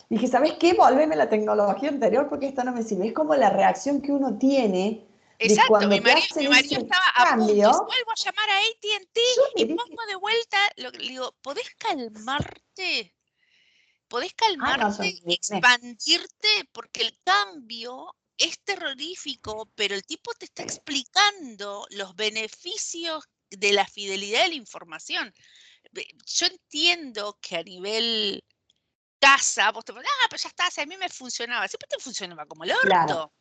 dije, ¿sabes qué? Volveme la tecnología anterior porque esta no me sirve. Es como la reacción que uno tiene de Exacto, cuando mi te marido hacen ese estaba a punto, dice, cambio. vuelvo a llamar a AT&T y pongo de vuelta, le digo, ¿podés calmarte? ¿Podés No, yo calmarte me y indigné. expandirte? Porque el cambio es terrorífico, pero el tipo te está explicando los beneficios de la fidelidad de la información. Yo entiendo que a nivel casa, vos te pones, pero ya está, si a mí me funcionaba, siempre te funcionaba como el Claro, orto.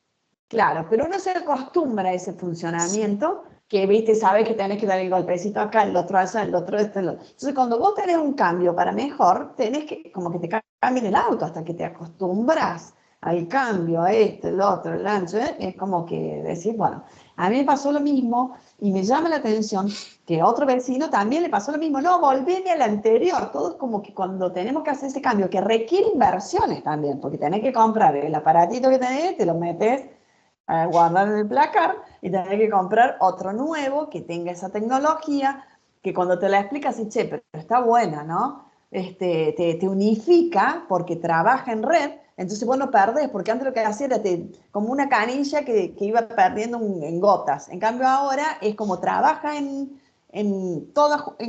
claro, pero uno se acostumbra a ese funcionamiento que, viste, sabes que tenés que dar el golpecito acá, el otro allá, el otro este, el otro. Entonces, cuando vos tenés un cambio para mejor, tenés que, como que te cambien el auto hasta que te acostumbras al cambio, a este, el otro, el ancho, es como que decís, bueno, a mí me pasó lo mismo y me llama la atención que otro vecino también le pasó lo mismo, no, volví al anterior, todo como que cuando tenemos que hacer ese cambio, que requiere inversiones también, porque tenés que comprar el aparatito que tenés, te lo metes a guardar en el placar y tener que comprar otro nuevo que tenga esa tecnología, que cuando te la explicas, y che, pero está buena, ¿no? Te unifica porque trabaja en red, entonces vos no perdés, porque antes lo que hacía era como una canilla que iba perdiendo en gotas. En cambio ahora es como trabaja en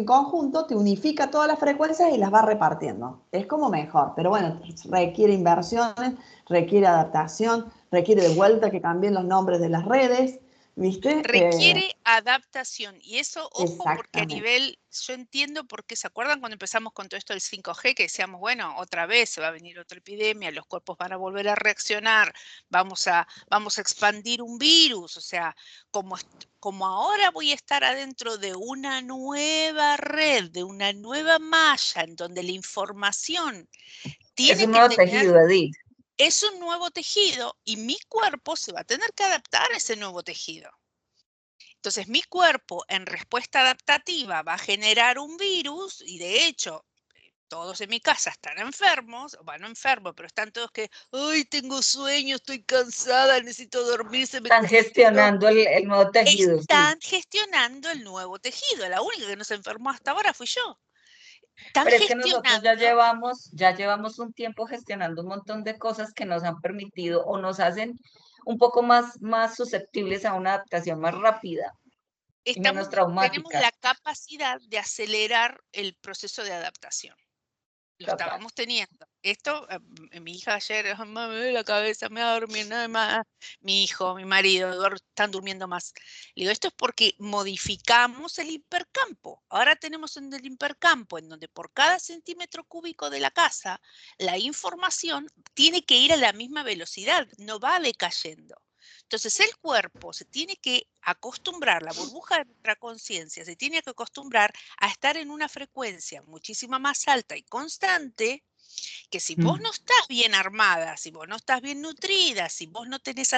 conjunto, te unifica todas las frecuencias y las va repartiendo. Es como mejor, pero bueno, requiere inversiones, requiere adaptación, requiere de vuelta que cambien los nombres de las redes, ¿viste? Requiere adaptación y eso, ojo, porque a Exactamente. nivel, yo entiendo por qué, ¿se acuerdan cuando empezamos con todo esto del 5G? Que decíamos, bueno, otra vez se va a venir otra epidemia, los cuerpos van a volver a reaccionar, vamos a expandir un virus, o sea, como ahora voy a estar adentro de una nueva red, de una nueva malla, en donde la información Es tiene un que nuevo tener, tejido, Edith. es un nuevo tejido y mi cuerpo se va a tener que adaptar a ese nuevo tejido. Entonces, mi cuerpo en respuesta adaptativa va a generar un virus y de hecho, todos en mi casa están enfermos, bueno, no enfermos, pero están todos que, ay, tengo sueño, estoy cansada, necesito dormir, se me Están está haciendo. gestionando el nuevo tejido, sí. Están gestionando el nuevo tejido. La única que no se enfermó hasta ahora fui yo. Están Pero es que nosotros gestionando. ya llevamos un tiempo gestionando un montón de cosas que nos han permitido o nos hacen un poco más susceptibles a una adaptación más rápida y menos Tenemos traumática. la capacidad de acelerar el proceso de adaptación. Lo Total. estábamos teniendo. Esto, mi hija ayer, me duele la cabeza, me va a dormir nada más. Mi hijo, mi marido, están durmiendo más. Le digo, esto es porque modificamos el hipercampo. Ahora tenemos en el hipercampo, en donde por cada centímetro cúbico de la casa, la información tiene que ir a la misma velocidad, no va decayendo. Entonces el cuerpo se tiene que acostumbrar, la burbuja de nuestra conciencia se tiene que acostumbrar a estar en una frecuencia muchísimo más alta y constante que si vos no estás bien armada, si vos no estás bien nutrida, si vos no tenés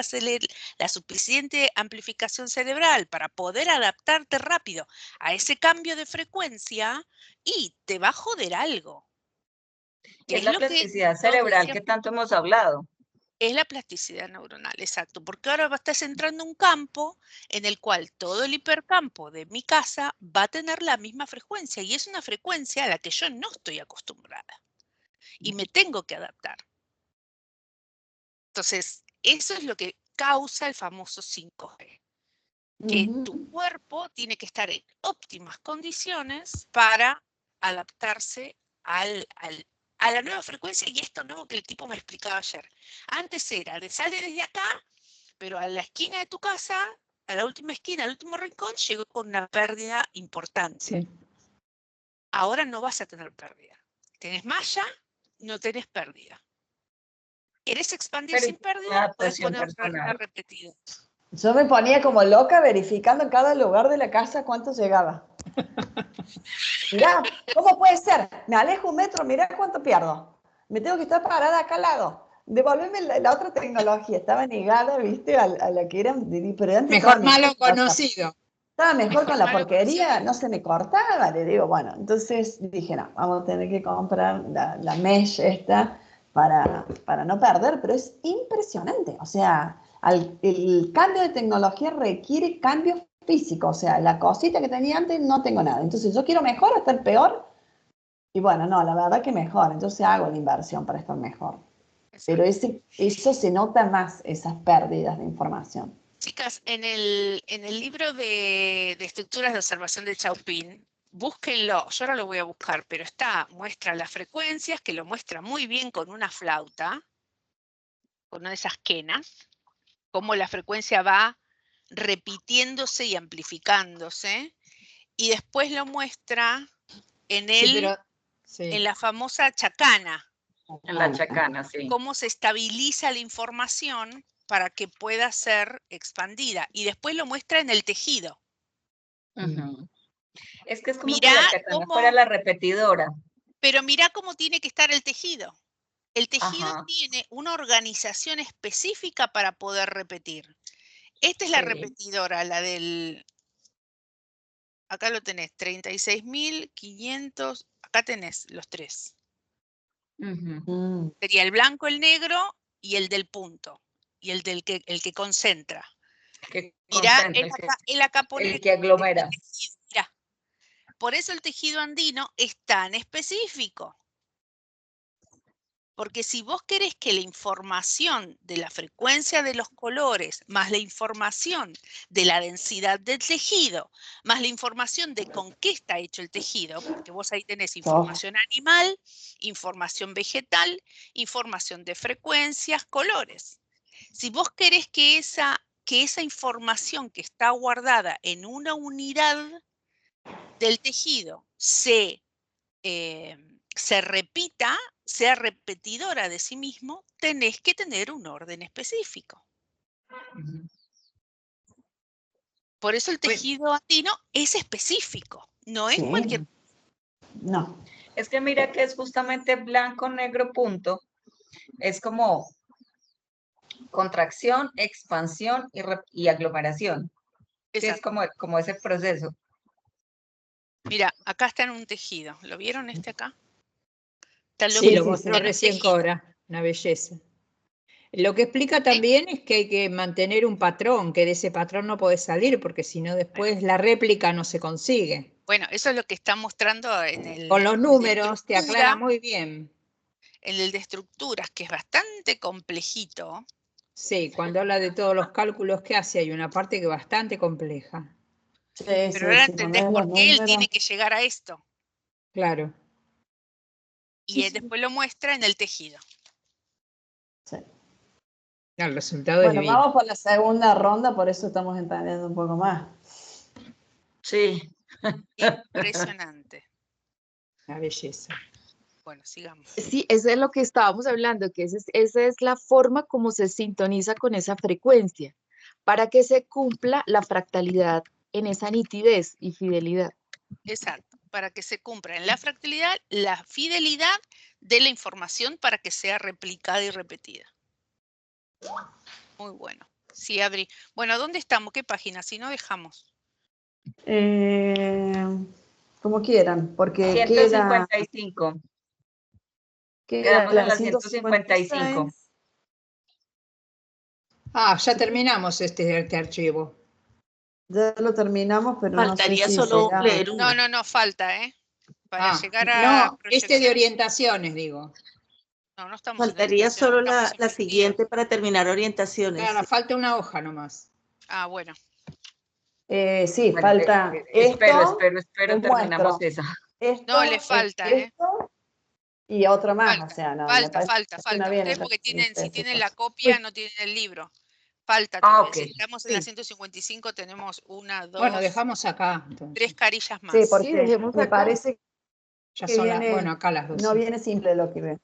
la suficiente amplificación cerebral para poder adaptarte rápido a ese cambio de frecuencia, y te va a joder algo. Es la plasticidad cerebral que tanto hemos hablado. Es la plasticidad neuronal, exacto, porque ahora estás entrando en un campo en el cual todo el hipercampo de mi casa va a tener la misma frecuencia, y es una frecuencia a la que yo no estoy acostumbrada y me tengo que adaptar. Entonces, eso es lo que causa el famoso 5G, que tu cuerpo tiene que estar en óptimas condiciones para adaptarse a la nueva frecuencia, y esto nuevo que el tipo me explicaba ayer. Antes era de sale desde acá, pero a la esquina de tu casa, a la última esquina, al último rincón, llegó con una pérdida importante. Sí. Ahora no vas a tener pérdida. Tenés malla, no tenés pérdida. ¿Querés expandir sin pérdida? Puedes poner una repetida. Yo me ponía como loca verificando en cada lugar de la casa cuánto llegaba. Mirá, ¿cómo puede ser? Me alejo 1 metro, mirá cuánto pierdo. Me tengo que estar parada acá al lado. Devolveme la otra tecnología. Estaba negada, ¿viste? A la que era... Pero antes mejor malo conocido. Estaba mejor con la porquería, no se me cortaba. Le digo, bueno, entonces dije, no, vamos a tener que comprar la mesh esta para no perder, pero es impresionante. O sea, el cambio de tecnología requiere cambios físicos. O sea, la cosita que tenía antes no tengo nada. Entonces yo quiero mejor o estar peor. Y bueno, no, la verdad que mejor. Entonces hago la inversión para estar mejor. Pero eso se nota más, esas pérdidas de información. Chicas, en el libro de estructuras de observación de Chaupin, búsquenlo, yo ahora lo voy a buscar, pero muestra las frecuencias, que lo muestra muy bien con una flauta, con una de esas quenas, cómo la frecuencia va repitiéndose y amplificándose, y después lo muestra en en la famosa chacana. En la chacana, sí. Cómo se estabiliza la información para que pueda ser expandida, y después lo muestra en el tejido. Es que es como que la chacana fuera la repetidora. Pero mirá cómo tiene que estar el tejido. El tejido tiene una organización específica para poder repetir. Esta es la repetidora, la del... Acá lo tenés, 36.500, acá tenés los 3. Sería el blanco, el negro y el del punto, y el que concentra. Mirá, él acá pone el que aglomera. Mirá. Por eso el tejido andino es tan específico. Porque si vos querés que la información de la frecuencia de los colores, más la información de la densidad del tejido, más la información de con qué está hecho el tejido, porque vos ahí tenés información animal, información vegetal, información de frecuencias, colores. Si vos querés que esa información que está guardada en una unidad del tejido se repita, sea repetidora de sí mismo, tenés que tener un orden específico. Por eso el tejido andino es específico, no es cualquier... No. Es que mira que es justamente blanco, negro, punto. Es como contracción, expansión y aglomeración. Sí, es como ese proceso. Mira, acá está en un tejido. ¿Lo vieron acá? Sí, lo mostró recién Cora, una belleza. Lo que explica también es que hay que mantener un patrón, que de ese patrón no podés salir, porque si no después la réplica no se consigue. Bueno, eso es lo que está mostrando en el... Con los números, te aclara muy bien. En el de estructuras, que es bastante complejito. Sí, cuando habla de todos los cálculos que hace, hay una parte que es bastante compleja. Pero ahora entendés por qué él tiene que llegar a esto. Claro. Y después lo muestra en el tejido. Sí. El resultado es divino. Vamos por la segunda ronda, por eso estamos entendiendo un poco más. Sí. Impresionante. La belleza. Bueno, sigamos. Sí, eso es lo que estábamos hablando, que esa es la forma como se sintoniza con esa frecuencia, para que se cumpla la fractalidad en esa nitidez y fidelidad. Exacto. para que se cumpla en la fractalidad la fidelidad de la información para que sea replicada y repetida. Muy bueno. Sí, Adri. Bueno, ¿dónde estamos? ¿Qué página? Si no, dejamos. Como quieran, porque 155. Quedamos en la 155. Ah, ya terminamos este archivo. Ya lo terminamos, pero Faltaría no sé si solo será... leer uno. No, falta, ¿eh? Para llegar a no, este de proyección. orientaciones, digo. No estamos en Faltaría orientación, solo estamos en la contenido. siguiente para terminar orientaciones. Claro, falta una hoja nomás. Ah, bueno. Sí, Bueno, falta espero, les terminamos muestro. esa. Esto, No, le falta, ¿eh? esto y otro más, Falta, o sea, no, me parece que suena bien. Ustedes porque si tienen la Pues, copia, no tienen el libro. Falta Ah, todavía. ok. Si estamos en la Sí. 155, tenemos una, dos, Bueno, dejamos acá. Entonces. 3 carillas más. Sí, porque dejemos me acá. parece Ya que son viene, bueno, acá las 12. no viene simple lo que ve.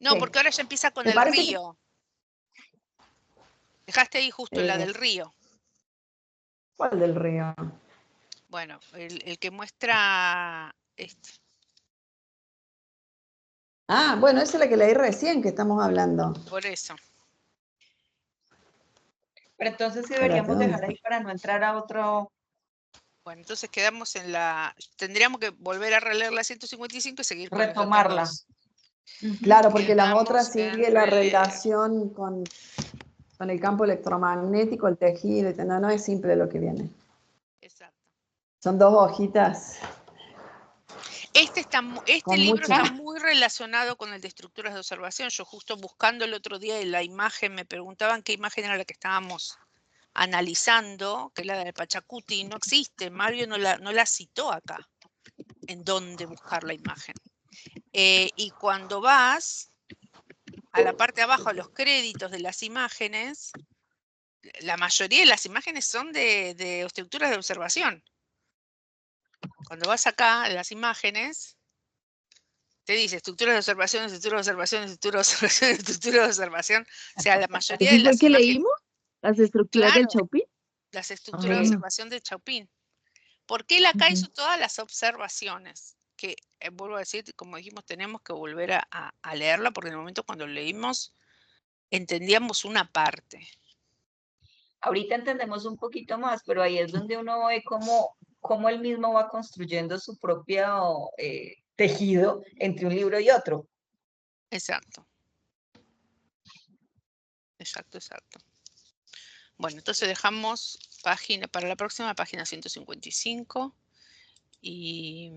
No, Sí. porque ahora ya empieza con Me el parece río. Dejaste ahí justo la del río. ¿Cuál del río? Bueno, el que muestra este. Ah, bueno, esa es la que leí recién que estamos hablando. Por eso. Pero entonces sí Espérate, deberíamos ¿dónde dejar ahí está? para no entrar a otro. Bueno, entonces quedamos en la... Tendríamos que volver a releer la 155 y seguir con Retomarla. las otras dos. Claro, porque las Quedamos otras en sigue la releer. relación con el campo electromagnético, el tejido, no es simple lo que viene. Exacto. Son dos hojitas. Este Con libro mucha- está muy relacionado con el de estructuras de observación. Yo justo buscando el otro día la imagen, me preguntaban qué imagen era la que estábamos analizando, que es la del Pachacuti, no existe. Mario no la citó acá, en dónde buscar la imagen. Y cuando vas a la parte de abajo, a los créditos de las imágenes, la mayoría de las imágenes son de estructuras de observación. Cuando vas acá a las imágenes, te dice estructuras de observación, estructura de observación, estructura de observación, estructura de observación. O sea, la mayoría de ¿Eso fue las que imágenes... leímos? ¿Las estructuras del Claro, Chaupín? las estructuras de observación de Chaupín. Porque él acá hizo todas las observaciones, que vuelvo a decir, como dijimos, tenemos que volver a leerla, porque en el momento cuando leímos, entendíamos una parte. Ahorita entendemos un poquito más, pero ahí es donde uno ve cómo él mismo va construyendo su propio tejido entre un libro y otro. Exacto. Exacto. Bueno, entonces dejamos página para la próxima, página 155. Y